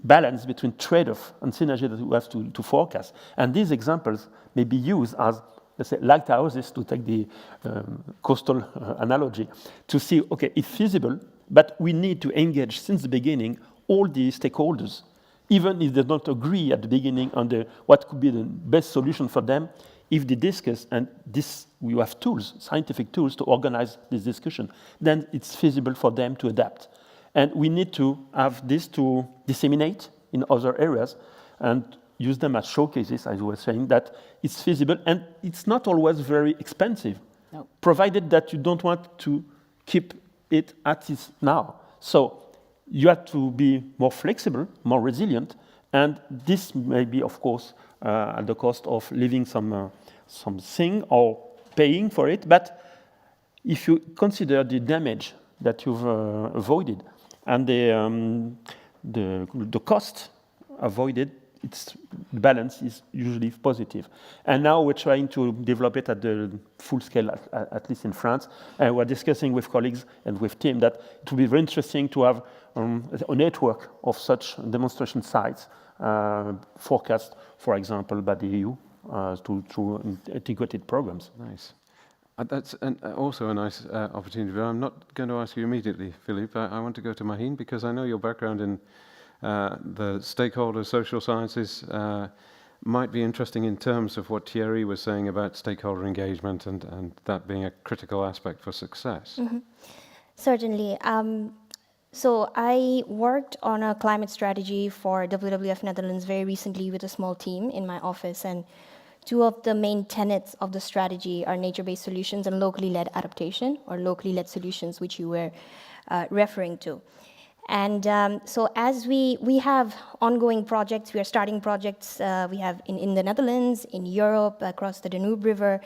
balance between trade-off and synergy that we have to forecast. And these examples may be used as, let's say, lighthouses, to take the coastal analogy, to see, okay, it's feasible, but we need to engage since the beginning all the stakeholders, even if they don't agree at the beginning on what could be the best solution for them. If they discuss, and we have tools, scientific tools, to organize this discussion, then it's feasible for them to adapt. And we need to have this to disseminate in other areas and use them as showcases, as we were saying, that it's feasible, and it's not always very expensive, no, provided that you don't want to keep it at its now. So you have to be more flexible, more resilient, and this may be, of course, at the cost of leaving something or paying for it. But if you consider the damage that you've avoided and the cost avoided, the balance is usually positive. And now we're trying to develop it at the full scale, at least in France. And we're discussing with colleagues and with Tim that it would be very interesting to have a network of such demonstration sites forecast, for example, by the EU through integrated programs. Nice. That's also a nice opportunity, but I'm not going to ask you immediately, Philippe. I want to go to Maheen, because I know your background in the stakeholder social sciences might be interesting in terms of what Thierry was saying about stakeholder engagement and that being a critical aspect for success. Mm-hmm. Certainly. So I worked on a climate strategy for WWF Netherlands very recently with a small team in my office, and two of the main tenets of the strategy are nature-based solutions and locally led adaptation, or locally led solutions, which you were referring to. And so as we have ongoing projects, we are starting projects, we have in the Netherlands, in Europe, across the Danube River,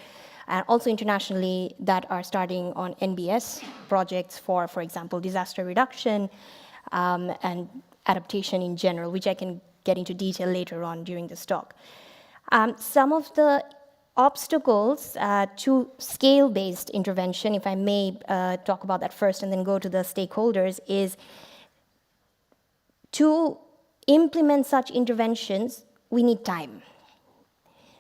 and also internationally, that are starting on NBS projects for example, disaster reduction and adaptation in general, which I can get into detail later on during this talk. Some of the obstacles to scale-based intervention, if I may talk about that first and then go to the stakeholders, is to implement such interventions, we need time.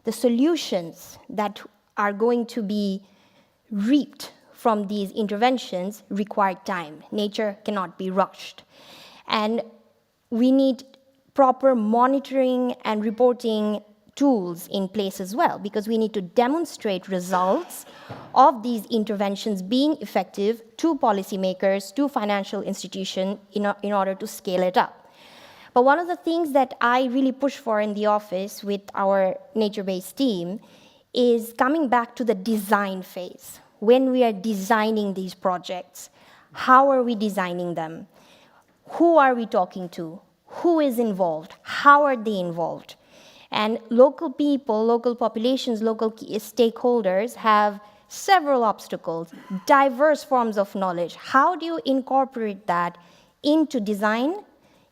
The solutions that are going to be reaped from these interventions require time. Nature cannot be rushed. And we need proper monitoring and reporting tools in place as well, because we need to demonstrate results of these interventions being effective to policymakers, to financial institutions in order to scale it up. But one of the things that I really push for in the office with our nature-based team is coming back to the design phase. When we are designing these projects, how are we designing them? Who are we talking to? Who is involved? How are they involved? And local people, local populations, local stakeholders have several obstacles, diverse forms of knowledge. How do you incorporate that into design,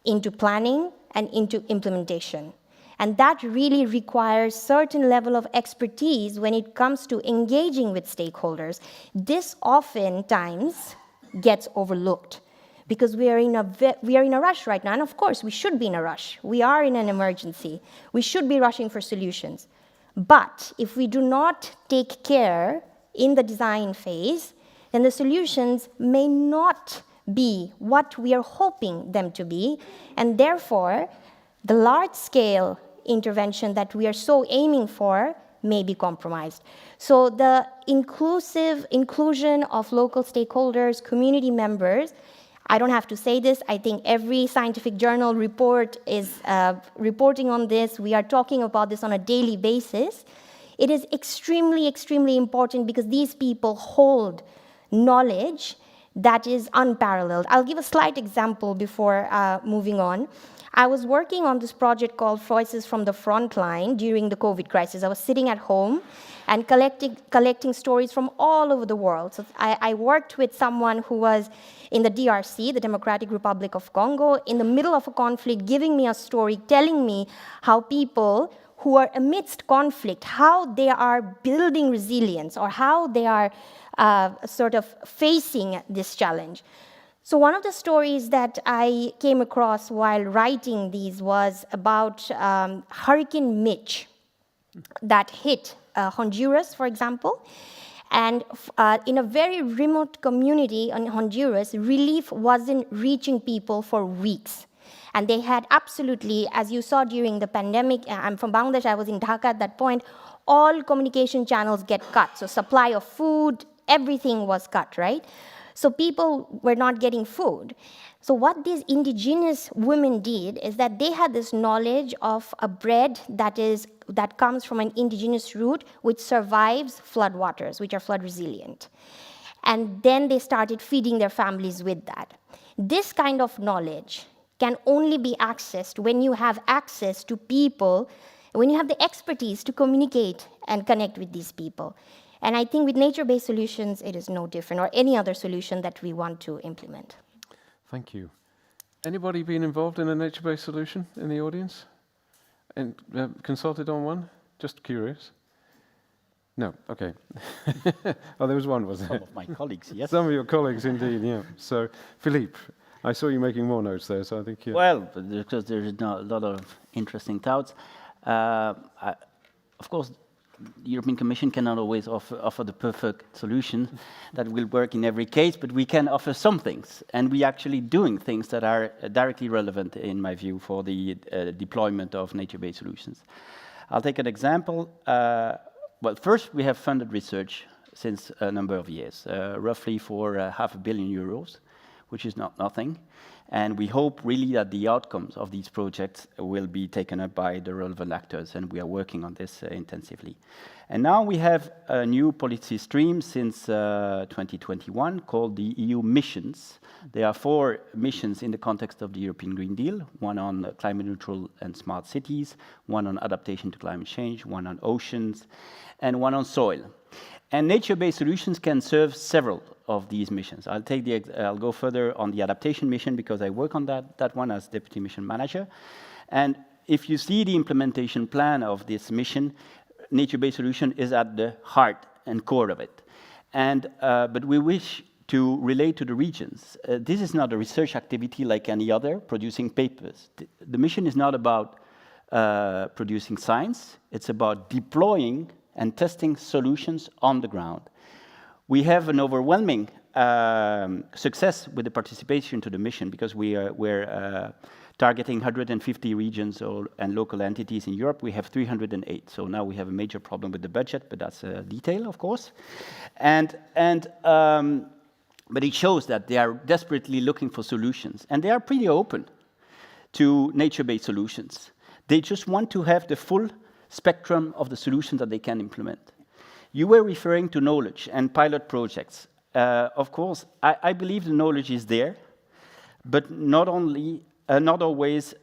into planning, and into implementation? And that really requires certain level of expertise when it comes to engaging with stakeholders. This oftentimes gets overlooked because we are in a rush right now. And of course, we should be in a rush. We are in an emergency. We should be rushing for solutions. But if we do not take care in the design phase, then the solutions may not be what we are hoping them to be. And therefore, the large-scale intervention that we are so aiming for may be compromised. So the inclusion of local stakeholders, community members, I don't have to say this, I think every scientific journal report is reporting on this. We are talking about this on a daily basis. It is extremely, extremely important because these people hold knowledge that is unparalleled. I'll give a slight example before moving on. I was working on this project called Voices from the Frontline during the COVID crisis. I was sitting at home and collecting stories from all over the world. So I worked with someone who was in the DRC, the Democratic Republic of Congo, in the middle of a conflict, giving me a story, telling me how people who are amidst conflict, how they are building resilience or how they are sort of facing this challenge. So one of the stories that I came across while writing these was about Hurricane Mitch that hit Honduras, for example. And in a very remote community in Honduras, relief wasn't reaching people for weeks. And they had absolutely, as you saw during the pandemic, I'm from Bangladesh, I was in Dhaka at that point, all communication channels get cut. So supply of food, everything was cut, right? So people were not getting food. So what these indigenous women did is that they had this knowledge of a bread that comes from an indigenous root which survives floodwaters, which are flood resilient. And then they started feeding their families with that. This kind of knowledge can only be accessed when you have access to people, when you have the expertise to communicate and connect with these people. And I think with nature-based solutions, it is no different, or any other solution that we want to implement. Thank you. Anybody been involved in a nature-based solution in the audience? And consulted on one? Just curious. No, okay. Oh, there was one, was there? Some of my colleagues, yes. Some of your colleagues, indeed, yeah. So, Philippe, I saw you making more notes there, so I think you... Well, because there's a lot of interesting thoughts. Of course, the European Commission cannot always offer the perfect solution that will work in every case, but we can offer some things. And we are actually doing things that are directly relevant, in my view, for the deployment of nature-based solutions. I'll take an example. Well, first, we have funded research since a number of years, roughly for €500 million, which is not nothing. And we hope really that the outcomes of these projects will be taken up by the relevant actors, and we are working on this intensively. And now we have a new policy stream since 2021 called the EU missions. There are 4 missions in the context of the European Green Deal, one on climate neutral and smart cities, one on adaptation to climate change, one on oceans, and one on soil. And nature-based solutions can serve several of these missions. I'll go further on the adaptation mission because I work on that one as deputy mission manager. And if you see the implementation plan of this mission, nature-based solution is at the heart and core of it. And, but we wish to relate to the regions. This is not a research activity like any other, producing papers. The mission is not about producing science, it's about deploying and testing solutions on the ground. We have an overwhelming success with the participation to the mission because we're targeting 150 regions and local entities in Europe. We have 308, so now we have a major problem with the budget, but that's a detail, of course. But it shows that they are desperately looking for solutions, and they are pretty open to nature-based solutions. They just want to have the full spectrum of the solutions that they can implement. You were referring to knowledge and pilot projects. Of course, I believe the knowledge is there, but not always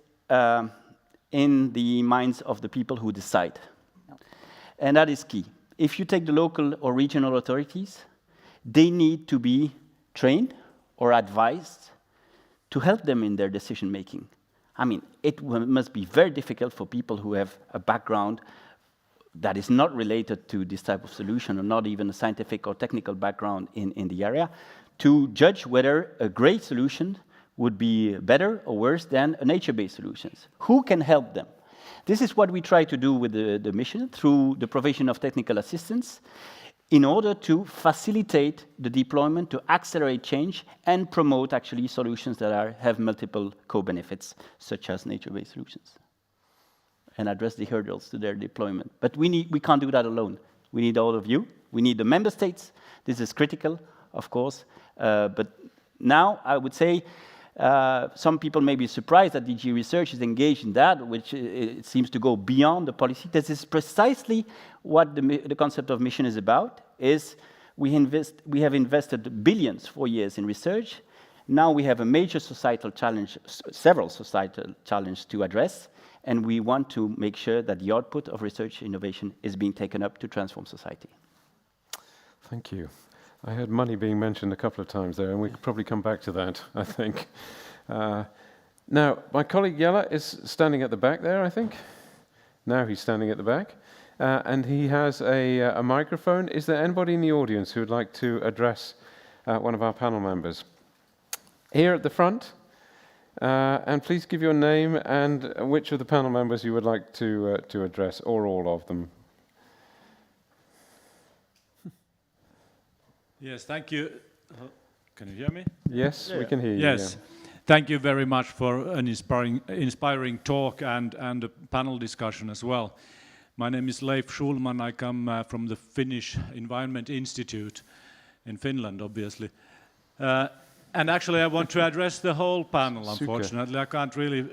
in the minds of the people who decide. And that is key. If you take the local or regional authorities, they need to be trained or advised to help them in their decision-making. I mean, it must be very difficult for people who have a background that is not related to this type of solution, or not even a scientific or technical background in the area, to judge whether a great solution would be better or worse than a nature-based solutions. Who can help them? This is what we try to do with the mission through the provision of technical assistance in order to facilitate the deployment, to accelerate change, and promote actually solutions that have multiple co-benefits, such as nature-based solutions, and address the hurdles to their deployment. But we can't do that alone. We need all of you. We need the member states. This is critical, of course. But now I would say some people may be surprised that DG Research is engaged in that, which it seems to go beyond the policy. This is precisely what the concept of mission is about. We have invested billions for years in research. Now we have a major societal challenge, several societal challenges to address, and we want to make sure that the output of research innovation is being taken up to transform society. Thank you. I heard money being mentioned a couple of times there, and we could probably come back to that, I think. Now, my colleague Jelle is standing at the back there, I think. Now he's standing at the back, and he has a microphone. Is there anybody in the audience who would like to address one of our panel members? Here at the front, and please give your name and which of the panel members you would like to address, or all of them. Yes, thank you. Can you hear me? Yes, we can hear you. Yes, yeah. Thank you very much for an inspiring talk and a panel discussion as well. My name is Leif Schulman. I come from the Finnish Environment Institute in Finland, obviously. And actually, I want to address the whole panel. Unfortunately, I can't really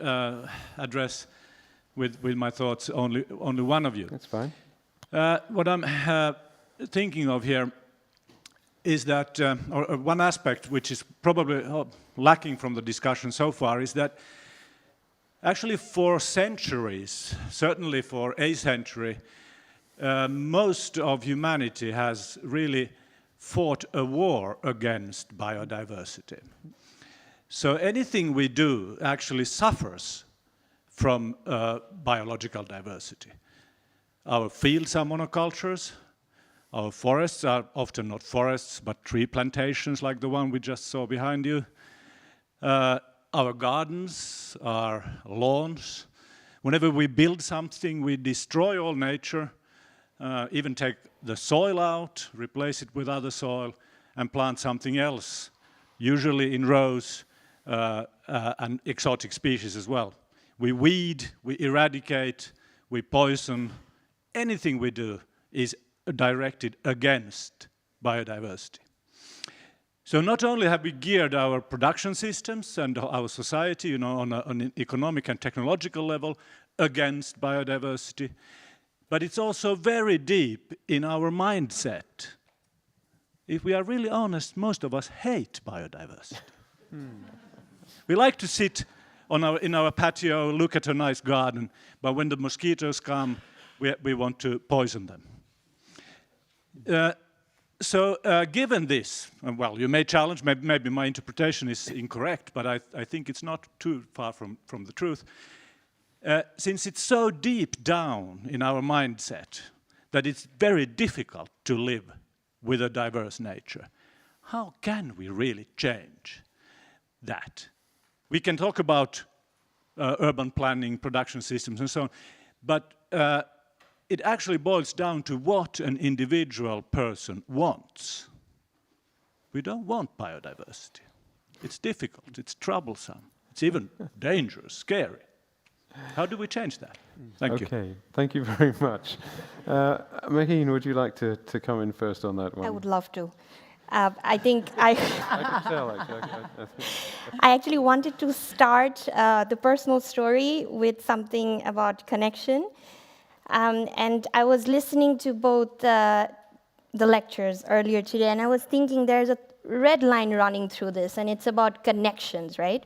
address with my thoughts only one of you. That's fine. What I'm thinking of here is that, or one aspect which is probably lacking from the discussion so far, is that actually for centuries, certainly for a century, most of humanity has really fought a war against biodiversity. So anything we do actually suffers from biological diversity. Our fields are monocultures. Our forests are often not forests, but tree plantations like the one we just saw behind you. Our gardens are lawns. Whenever we build something, we destroy all nature, even take the soil out, replace it with other soil, and plant something else, usually in rows and exotic species as well. We weed, we eradicate, we poison. Anything we do is directed against biodiversity. So not only have we geared our production systems and our society, on an economic and technological level against biodiversity, but it's also very deep in our mindset. If we are really honest, most of us hate biodiversity. We like to sit in our patio, look at a nice garden, but when the mosquitoes come, we want to poison them. So given this, well, you may challenge, maybe my interpretation is incorrect, but I think it's not too far from the truth. Since it's so deep down in our mindset that it's very difficult to live with a diverse nature. How can we really change that? We can talk about urban planning, production systems and so on, but it actually boils down to what an individual person wants. We don't want biodiversity. It's difficult, it's troublesome, it's even dangerous, scary. How do we change that? Thank you. Okay, thank you very much. Maheen, would you like to come in first on that one? I would love to. I think I I could tell, actually. I think I actually wanted to start the personal story with something about connection. And I was listening to both the lectures earlier today, and I was thinking there's a red line running through this, and it's about connections, right?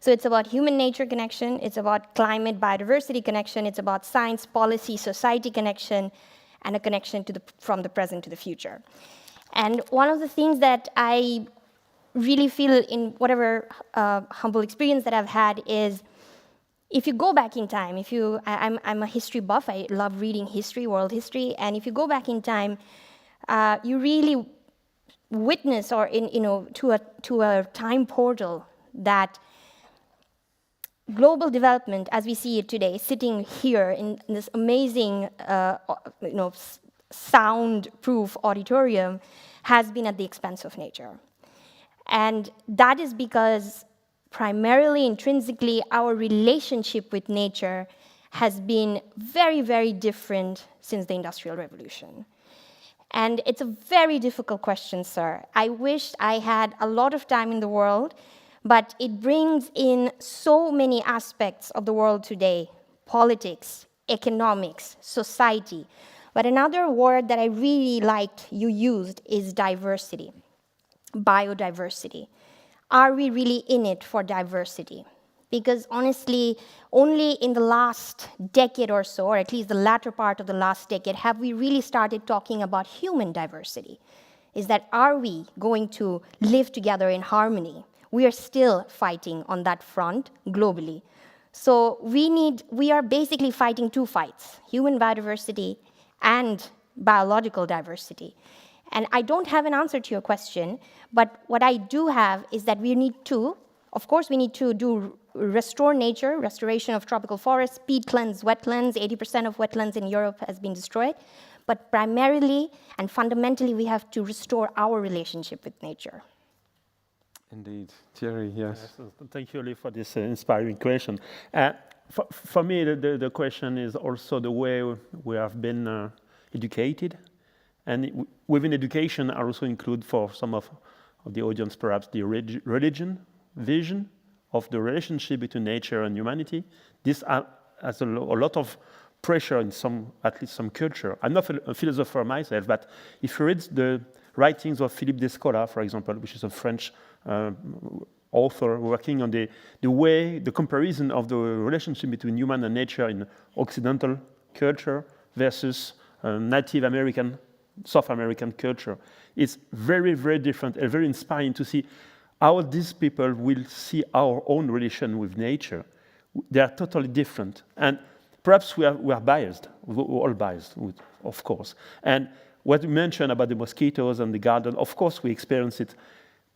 So it's about human-nature connection, it's about climate biodiversity connection, it's about science, policy, society connection, and a connection to from the present to the future. And one of the things that I really feel in whatever humble experience that I've had is, if you go back in time, I'm a history buff, I love reading history, world history, and if you go back in time, you really witness or to a time portal that global development, as we see it today, sitting here in this amazing, sound-proof auditorium, has been at the expense of nature. And that is because primarily, intrinsically, our relationship with nature has been very, very different since the Industrial Revolution. And it's a very difficult question, sir. I wish I had a lot of time in the world, but it brings in so many aspects of the world today: politics, economics, society. But another word that I really liked you used is diversity, biodiversity. Are we really in it for diversity? Because honestly, only in the last decade or so, or at least the latter part of the last decade, have we really started talking about human diversity. Is that, are we going to live together in harmony? We are still fighting on that front globally. So we are basically fighting two fights: human biodiversity and biological diversity. And I don't have an answer to your question, but what I do have is that we need to restore nature, restoration of tropical forests, peat cleanse wetlands. 80% of wetlands in Europe has been destroyed. But primarily and fundamentally, we have to restore our relationship with nature. indeed. Thierry, yes. Thank you, Oli, for this inspiring question. For me, the question is also the way we have been educated. And within education, I also include, for some of the audience, perhaps the religion, vision of the relationship between nature and humanity. This has a lot of pressure in at least some culture. I'm not a philosopher myself, but if you read the writings of Philippe Descola, for example, which is a French author working on the comparison of the relationship between human and nature in Occidental culture versus Native American, South American culture. It's very, very different and very inspiring to see how these people will see our own relation with nature. They are totally different. And perhaps we are biased. We're all biased, of course. And what you mentioned about the mosquitoes and the garden, of course we experience it.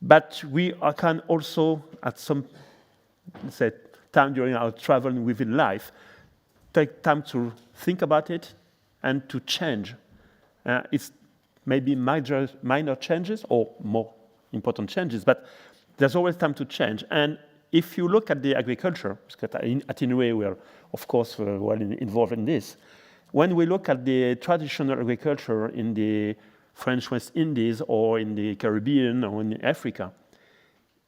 But we can also, at some time during our travel within life, take time to think about it and to change. It's maybe minor changes or more important changes, but there's always time to change. And if you look at the agriculture, at Inouye, we are, of course, well involved in this. When we look at the traditional agriculture in the French West Indies or in the Caribbean or in Africa,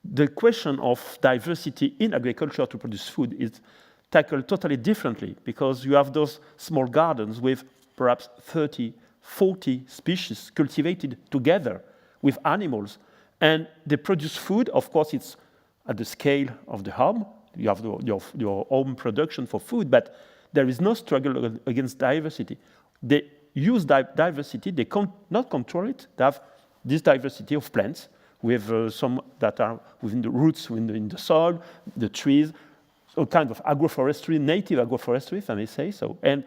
the question of diversity in agriculture to produce food is tackled totally differently, because you have those small gardens with perhaps 30, 40 species cultivated together with animals. And they produce food. Of course, it's at the scale of the home. You have your own production for food, but there is no struggle against diversity. They use diversity, they not control it. They have this diversity of plants with some that are within the roots, in the soil, the trees, all kind of agroforestry, native agroforestry, if I may say so. And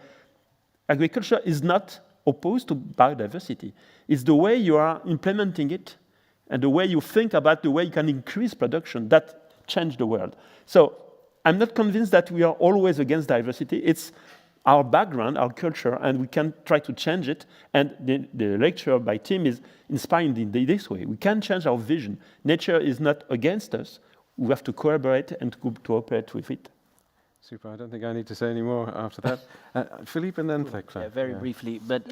agriculture is not opposed to biodiversity. It's the way you are implementing it and the way you think about the way you can increase production that change the world. So I'm not convinced that we are always against diversity. It's our background, our culture, and we can try to change it. And the lecture by Tim is inspiring in this way. We can change our vision. Nature is not against us. We have to collaborate and to cooperate with it. Super. I don't think I need to say any more after that. Philippe and then Thekla. Yeah, very briefly, but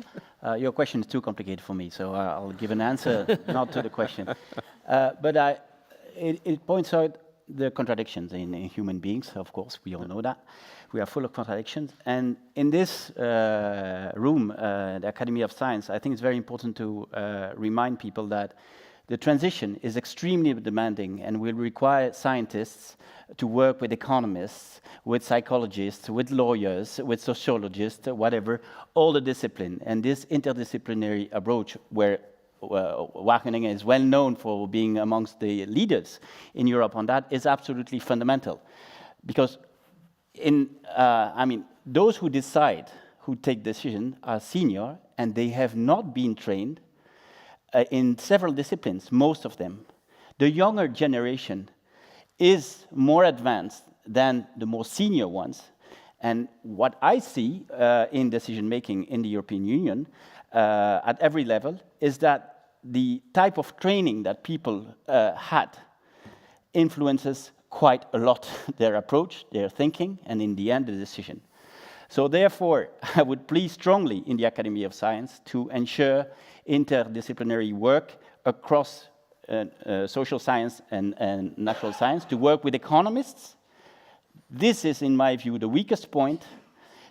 your question is too complicated for me, so I'll give an answer not to the question. But it points out the contradictions in human beings, of course, we all know that. We are full of contradictions. And in this room, the Academy of Science, I think it's very important to remind people that the transition is extremely demanding and will require scientists to work with economists, with psychologists, with lawyers, with sociologists, whatever, all the discipline. And this interdisciplinary approach, where Wageningen is well known for being amongst the leaders in Europe on that, is absolutely fundamental. Because those who decide, who take decisions, are senior, and they have not been trained in several disciplines, most of them. The younger generation is more advanced than the more senior ones. And what I see in decision-making in the European Union at every level is that the type of training that people had influences quite a lot their approach, their thinking, and in the end, the decision. So therefore, I would plead strongly in the Academy of Science to ensure interdisciplinary work across social science and natural science, to work with economists. This is, in my view, the weakest point,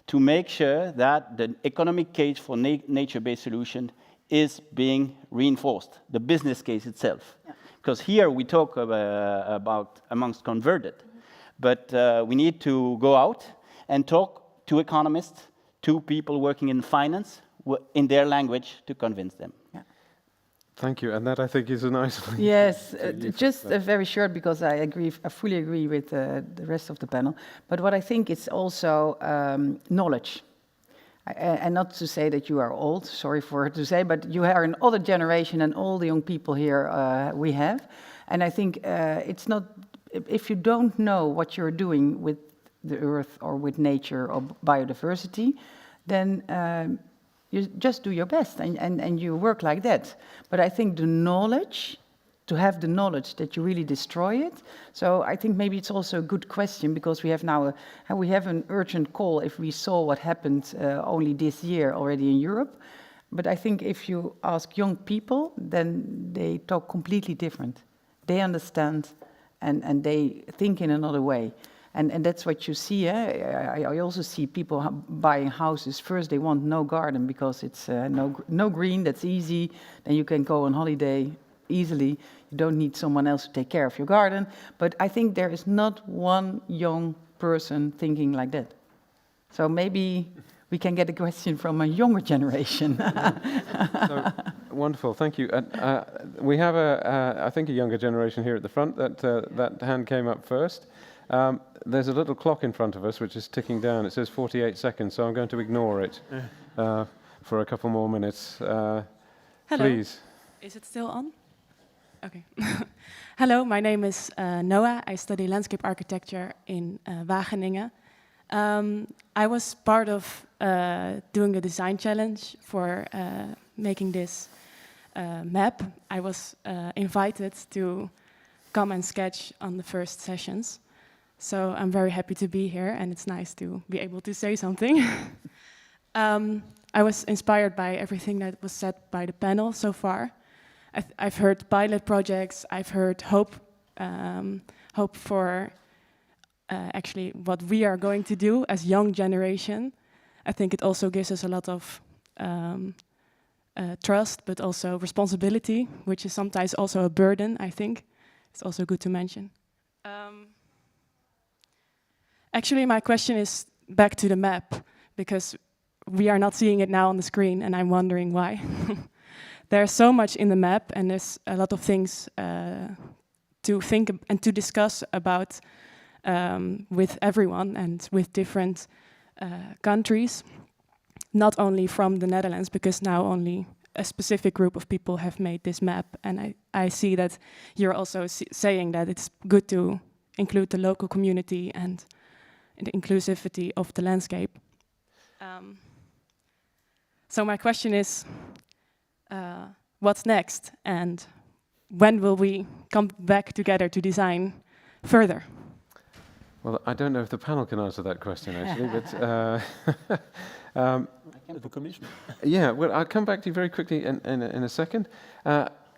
to make sure that the economic case for nature-based solution is being reinforced, the business case itself. Yeah. Because here we talk about amongst converted, but we need to go out and talk to economists, to people working in finance, in their language, to convince them. Yeah. Thank you, and that I think is a nice. Yes, just very short, because I fully agree with the rest of the panel. But what I think is also knowledge. And not to say that you are old, sorry for to say, but you are an older generation than all the young people here we have. And I think it's not, if you don't know what you're doing with the earth or with nature or biodiversity, then you just do your best and you work like that. But I think the knowledge, to have the knowledge that you really destroy it. So I think maybe it's also a good question, because we have now we have an urgent call if we saw what happened only this year already in Europe. But I think if you ask young people, then they talk completely different. They understand and they think in another way. And that's what you see. I also see people buying houses. First, they want no garden because it's no green, that's easy. Then you can go on holiday easily. You don't need someone else to take care of your garden. But I think there is not one young person thinking like that. So maybe we can get a question from a younger generation. So, wonderful, thank you. We have, I think, a younger generation here at the front. That hand came up first. There's a little clock in front of us which is ticking down. It says 48 seconds, so I'm going to ignore it for a couple more minutes. Hello. Please. Is it still on? Okay. Hello, my name is Noah. I study landscape architecture in Wageningen. I was part of doing a design challenge for making this map. I was invited to come and sketch on the first sessions. So I'm very happy to be here, and it's nice to be able to say something. I was inspired by everything that was said by the panel so far. I've heard pilot projects, I've heard hope for actually what we are going to do as young generation. I think it also gives us a lot of trust, but also responsibility, which is sometimes also a burden, I think. It's also good to mention. Actually, my question is back to the map, because we are not seeing it now on the screen, and I'm wondering why. There's so much in the map, and there's a lot of things to think and to discuss about with everyone and with different countries. not only from the Netherlands, because now only a specific group of people have made this map, and I see that you're also saying that it's good to include the local community and the inclusivity of the landscape. So my question is, what's next, and when will we come back together to design further? Well, I don't know if the panel can answer that question, actually, but The Commission. yeah, well, I'll come back to you very quickly in a second.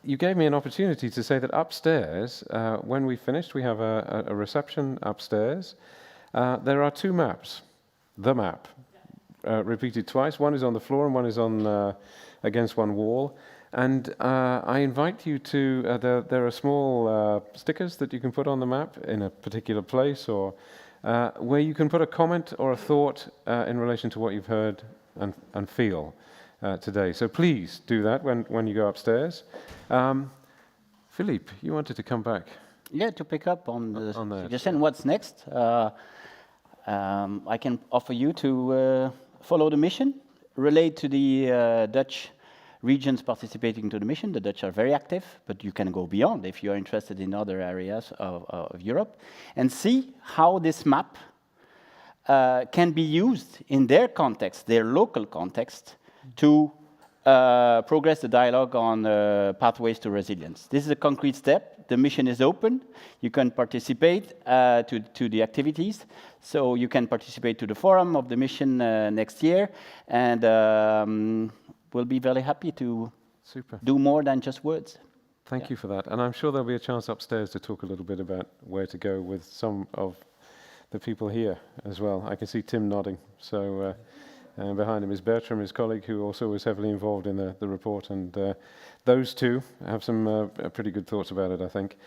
You gave me an opportunity to say that upstairs, when we finished, we have a reception upstairs. There are two maps. The map, repeated twice. One is on the floor and one is on against one wall. And I invite you to, there are small stickers that you can put on the map in a particular place, or where you can put a comment or a thought in relation to what you've heard and feel today. So please do that when you go upstairs. Philippe, you wanted to come back. Yeah, to pick up on the that, suggestion, what's next? I can offer you to follow the mission, relate to the Dutch regions participating to the mission. The Dutch are very active, but you can go beyond if you are interested in other areas of Europe, and see how this map can be used in their context, their local context, to progress the dialogue on pathways to resilience. This is a concrete step. The mission is open. You can participate to the activities. So you can participate to the forum of the mission next year, and we'll be very happy to do more than just words. Thank you for that. And I'm sure there'll be a chance upstairs to talk a little bit about where to go with some of the people here as well. I can see Tim nodding. So behind him is Bertram, his colleague, who also was heavily involved in the report. And those two have some pretty good thoughts about it, I think.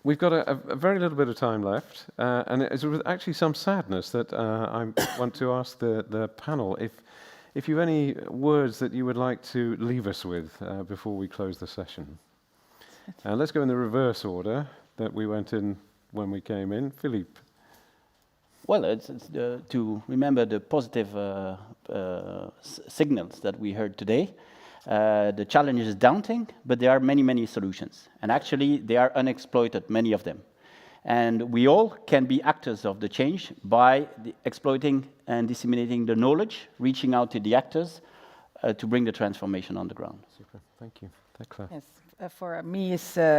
We've got a very little bit of time left. And it's with actually some sadness that I want to ask the panel if you have any words that you would like to leave us with before we close the session. Let's go in the reverse order that we went in when we came in. Philippe. Well, it's to remember the positive signals that we heard today. The challenge is daunting, but there are many, many solutions. And actually, they are unexploited, many of them. And we all can be actors of the change by exploiting and disseminating the knowledge, reaching out to the actors to bring the transformation on the ground. Super, thank you. Thekla. Yes, for me,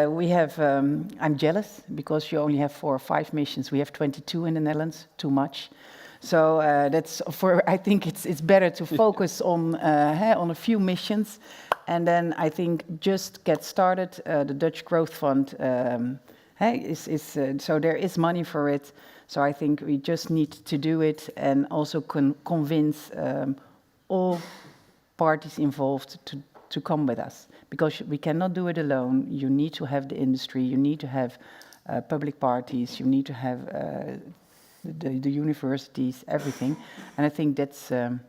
we have. I'm jealous because you only have 4 or 5 missions. We have 22 in the Netherlands, too much. So that's for. I think it's better to focus on a few missions, and then I think just get started. The Dutch Growth Fund. So there is money for it. So I think we just need to do it and also convince all parties involved to come with us, because we cannot do it alone. You need to have the industry, you need to have public parties, you need to have the universities, everything. And I think that's I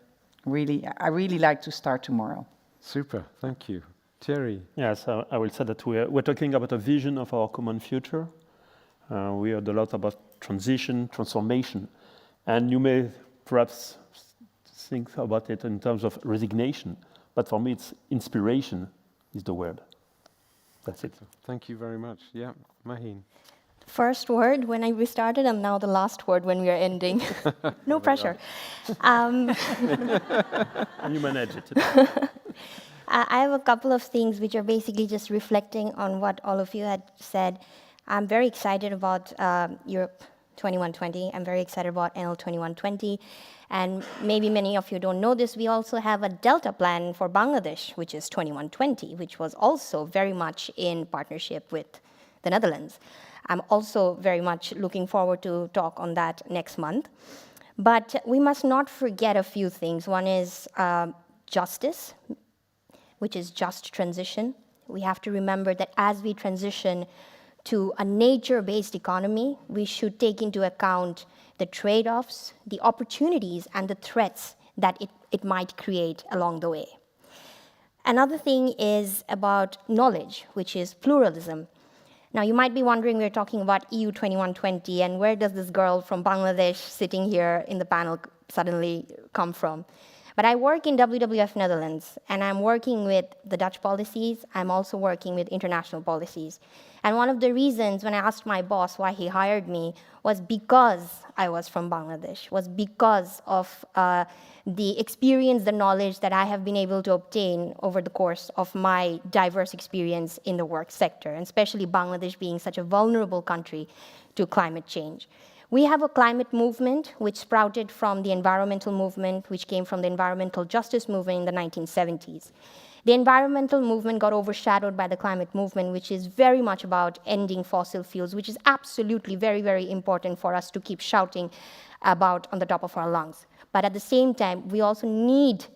really like to start tomorrow. Super, thank you. Thierry. Yes, I will say that we're talking about a vision of our common future. We heard a lot about transition, transformation, and you may perhaps think about it in terms of resignation, but for me it's inspiration is the word. That's it. Thank you very much. Yeah, Maheen. First word when we started, and now the last word when we are ending. No pressure. And you manage it. I have a couple of things which are basically just reflecting on what all of you had said. I'm very excited about Europe 2120. I'm very excited about NL 2120. And maybe many of you don't know this, we also have a Delta plan for Bangladesh, which is 2120, which was also very much in partnership with the Netherlands. I'm also very much looking forward to talk on that next month. But we must not forget a few things. One is justice, which is just transition. We have to remember that as we transition to a nature-based economy, we should take into account the trade-offs, the opportunities, and the threats that it might create along the way. Another thing is about knowledge, which is pluralism. Now, you might be wondering, we're talking about EU 2120, and where does this girl from Bangladesh sitting here in the panel suddenly come from? But I work in WWF Netherlands, and I'm working with the Dutch policies. I'm also working with international policies. And one of the reasons when I asked my boss why he hired me was because I was from Bangladesh, was because of the experience, the knowledge that I have been able to obtain over the course of my diverse experience in the work sector, and especially Bangladesh being such a vulnerable country to climate change. We have a climate movement which sprouted from the environmental movement, which came from the environmental justice movement in the 1970s. The environmental movement got overshadowed by the climate movement, which is very much about ending fossil fuels, which is absolutely very, very important for us to keep shouting about on the top of our lungs. But at the same time, we also need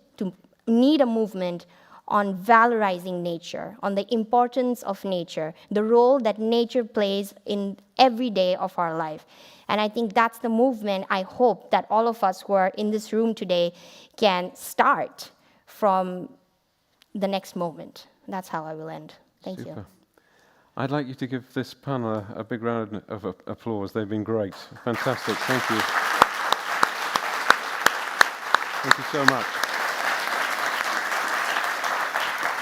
a movement on valorizing nature, on the importance of nature, the role that nature plays in every day of our life. And I think that's the movement I hope that all of us who are in this room today can start from the next moment. That's how I will end. Thank Super. you. I'd like you to give this panel a big round of applause. They've been great. Fantastic. Thank you. Thank you so much.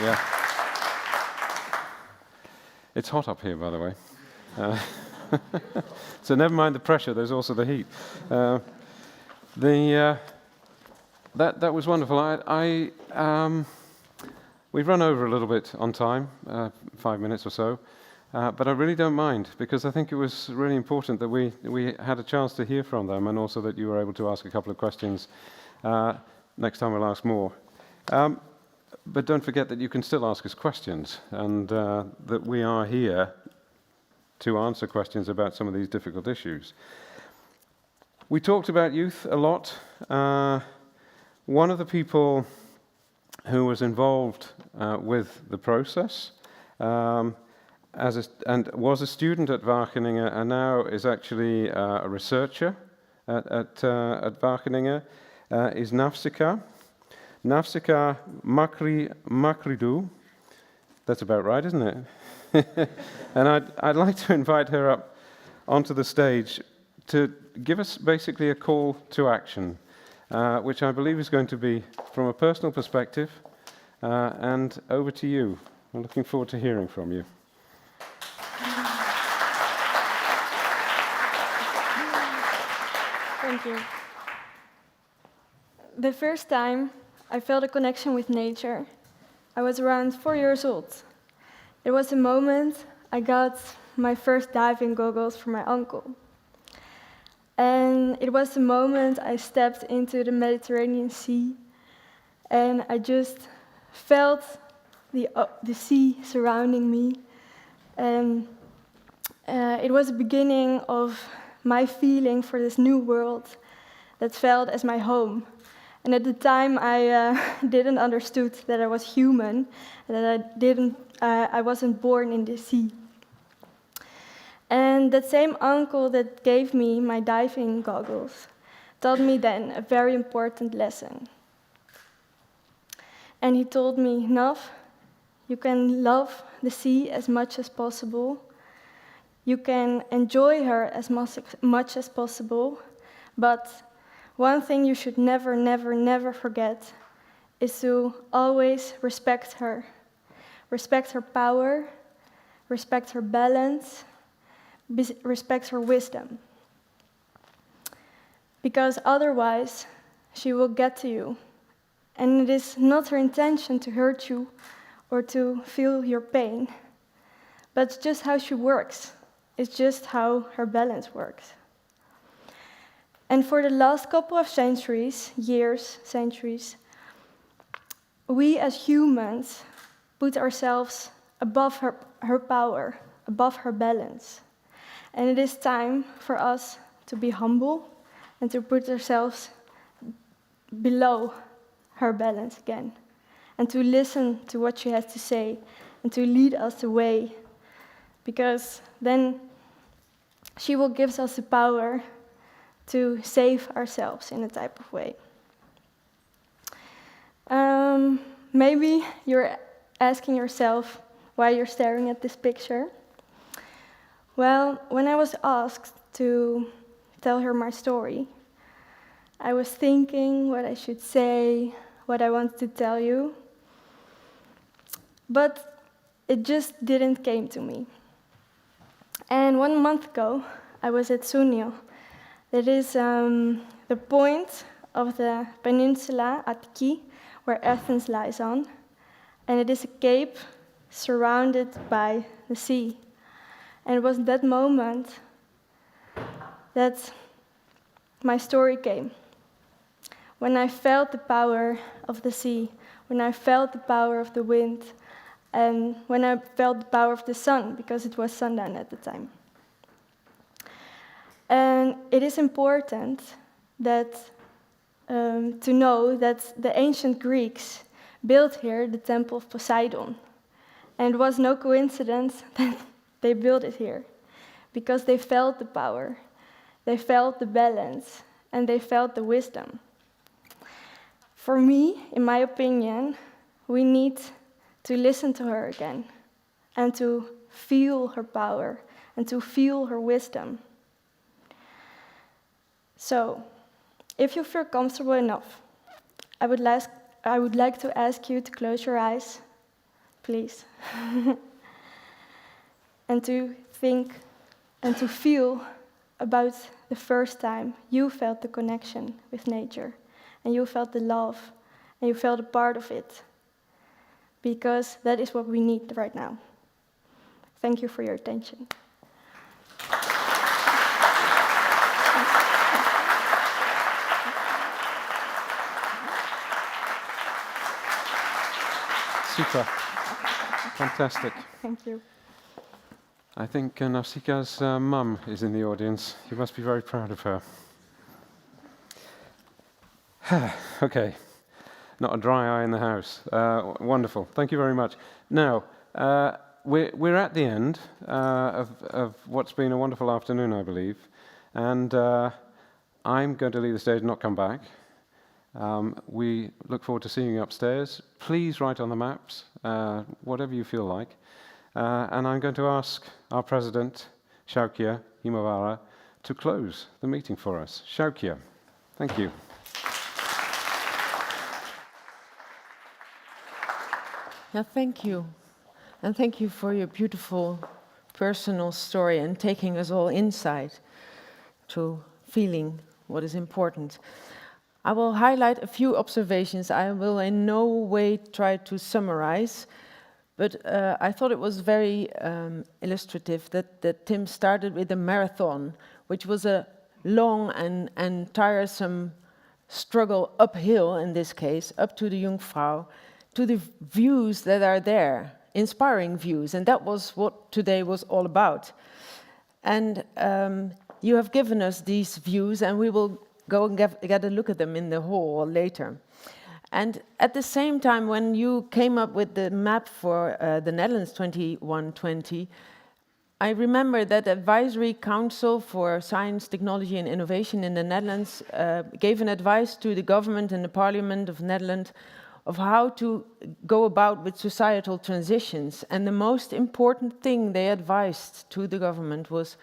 Yeah. It's hot up here, by the way. So never mind the pressure, there's also the heat. That was wonderful. We've run over a little bit on time, 5 minutes or so, but I really don't mind, because I think it was really important that we had a chance to hear from them, and also that you were able to ask a couple of questions. Next time we'll ask more. But don't forget that you can still ask us questions, and that we are here to answer questions about some of these difficult issues. We talked about youth a lot. One of the people who was involved with the process and was a student at Wageningen, and now is actually a researcher at Wageningen, is Nafsika Makridu. That's about right, isn't it? And I'd like to invite her up onto the stage to give us basically a call to action, which I believe is going to be from a personal perspective, and over to you. I'm looking forward to hearing from you. Thank you. The first time I felt a connection with nature, I was around 4 years old. It was the moment I got my first diving goggles from my uncle. And it was the moment I stepped into the Mediterranean Sea, and I just felt the sea surrounding me. And it was the beginning of my feeling for this new world that felt as my home. And at the time, I didn't understood that I was human, and that I wasn't born in the sea. And that same uncle that gave me my diving goggles taught me then a very important lesson. And he told me, Nav, you can love the sea as much as possible. You can enjoy her as much as possible, but one thing you should never, never, never forget is to always respect her. Respect her power, respect her balance, respect her wisdom. Because otherwise, she will get to you. And it is not her intention to hurt you or to feel your pain, but it's just how she works. It's just how her balance works. And for the last couple of centuries, we as humans put ourselves above her power, above her balance. And it is time for us to be humble and to put ourselves below her balance again, and to listen to what she has to say, and to lead us the way, because then she will give us the power to save ourselves in a type of way. Maybe you're asking yourself why you're staring at this picture. Well, when I was asked to tell her my story, I was thinking what I should say, what I wanted to tell you, but it just didn't came to me. And 1 month ago, I was at Sunil. That is the point of the peninsula Attiki, where Athens lies on, and it is a cape surrounded by the sea. And it was that moment that my story came. When I felt the power of the sea, when I felt the power of the wind, and when I felt the power of the sun, because it was sundown at the time. And it is important that to know that the ancient Greeks built here the temple of Poseidon. And it was no coincidence that they built it here, because they felt the power, they felt the balance, and they felt the wisdom. For me, in my opinion, we need to listen to her again, and to feel her power, and to feel her wisdom. So, if you feel comfortable enough, I would like to ask you to close your eyes, please, and to think and to feel about the first time you felt the connection with nature, and you felt the love, and you felt a part of it, because that is what we need right now. Thank you for your attention. Super. Fantastic. Thank you. I think Nausicaa's mum is in the audience. You must be very proud of her. Okay. Not a dry eye in the house. Wonderful. Thank you very much. Now, we're at the end of what's been a wonderful afternoon, I believe. And I'm going to leave the stage and not come back. We look forward to seeing you upstairs. Please write on the maps, whatever you feel like. And I'm going to ask our president, Shaukia Himavara, to close the meeting for us. Shaukia, thank you. Yeah, thank you. And thank you for your beautiful personal story and taking us all inside to feeling what is important. I will highlight a few observations. I will in no way try to summarize, but I thought it was very illustrative that Tim started with a marathon, which was a long and tiresome struggle uphill, in this case, up to the Jungfrau, to the views that are there, inspiring views, and that was what today was all about. And you have given us these views, and we will go and get a look at them in the hall later. And at the same time, when you came up with the map for the Netherlands 2120, I remember that the Advisory Council for Science, Technology and Innovation in the Netherlands gave an advice to the government and the Parliament of the Netherlands of how to go about with societal transitions. And the most important thing they advised to the government was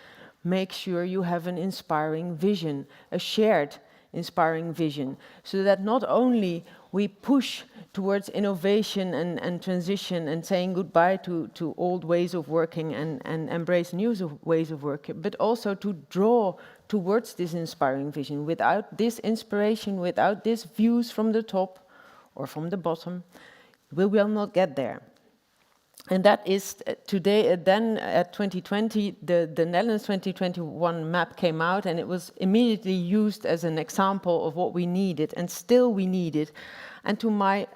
make sure you have an inspiring vision, a shared inspiring vision, so that not only we push towards innovation and transition and saying goodbye to old ways of working and embrace new ways of working, but also to draw towards this inspiring vision. Without this inspiration, without these views from the top or from the bottom, we will not get there. And that is today, then at 2020, the Netherlands 2021 map came out, and it was immediately used as an example of what we needed, and still we need it. And to my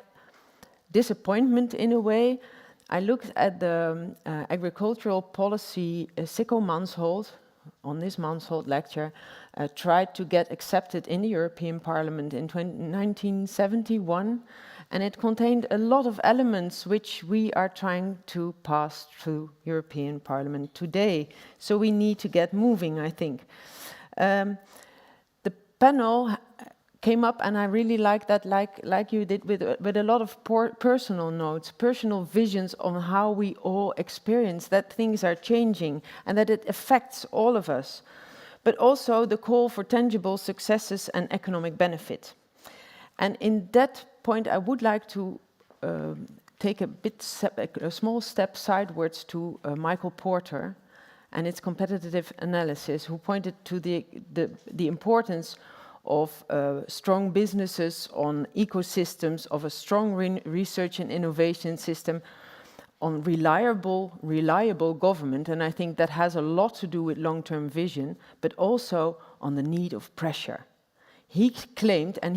disappointment, in a way, I looked at the agricultural policy Sikko Mansholt, on this Mansholt lecture, tried to get accepted in the European Parliament in 1971, and it contained a lot of elements which we are trying to pass through European Parliament today. So we need to get moving, I think. The panel came up, and I really like that, like you did, with a lot of personal notes, personal visions on how we all experience that things are changing and that it affects all of us, but also the call for tangible successes and economic benefit. And in that point, I would like to take a small step sidewards to Michael Porter and its competitive analysis, who pointed to the importance of strong businesses on ecosystems, of a strong research and innovation system, on reliable government, and I think that has a lot to do with long-term vision, but also on the need of pressure. He claimed, and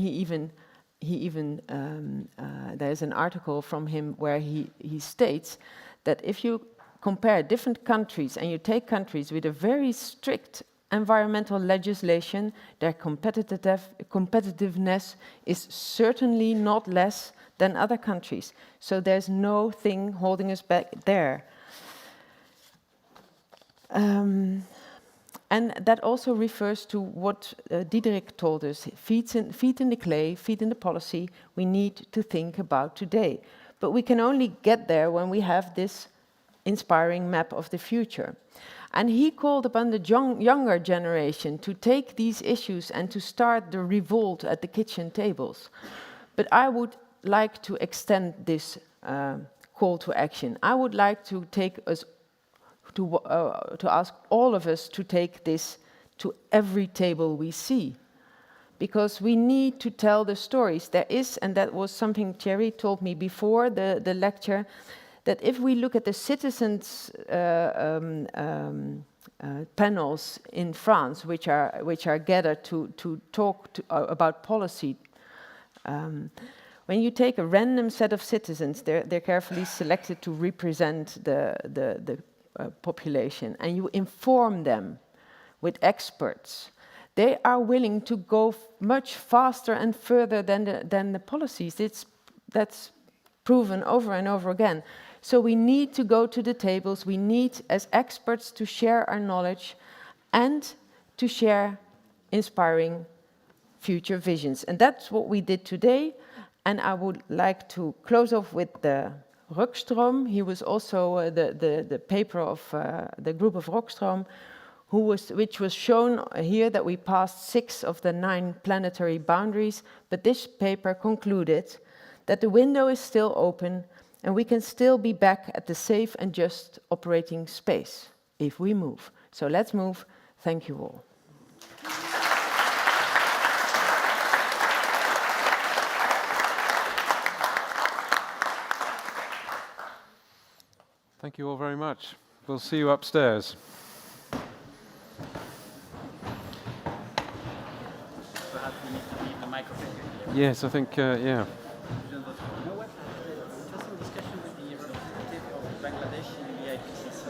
there's an article from him where he states that if you compare different countries and you take countries with a very strict environmental legislation, their competitiveness is certainly not less than other countries. So there's no thing holding us back there. And that also refers to what Diederik told us, feet in the clay, feet in the policy, we need to think about today. But we can only get there when we have this inspiring map of the future. And he called upon the younger generation to take these issues and to start the revolt at the kitchen tables. But I would like to extend this call to action. I would like to take us to ask all of us to take this to every table we see, because we need to tell the stories. There is, and that was something Thierry told me before the lecture, that if we look at the citizens' panels in France, which are gathered to talk about policy, when you take a random set of citizens, they're carefully selected to represent the population, and you inform them with experts, they are willing to go much faster and further than the policies. That's proven over and over again. So we need to go to the tables, we need as experts to share our knowledge and to share inspiring future visions. And that's what we did today. And I would like to close off with the Rockstrom. He was also the paper of the group of Rockstrom, which was shown here that we passed 6 of the 9 planetary boundaries. But this paper concluded that the window is still open and we can still be back at the safe and just operating space if we move. So let's move. Thank you all. Thank you all very much. We'll see you upstairs. Yes, I think, yeah. Interesting discussion with the representative of Bangladesh in the IPCC.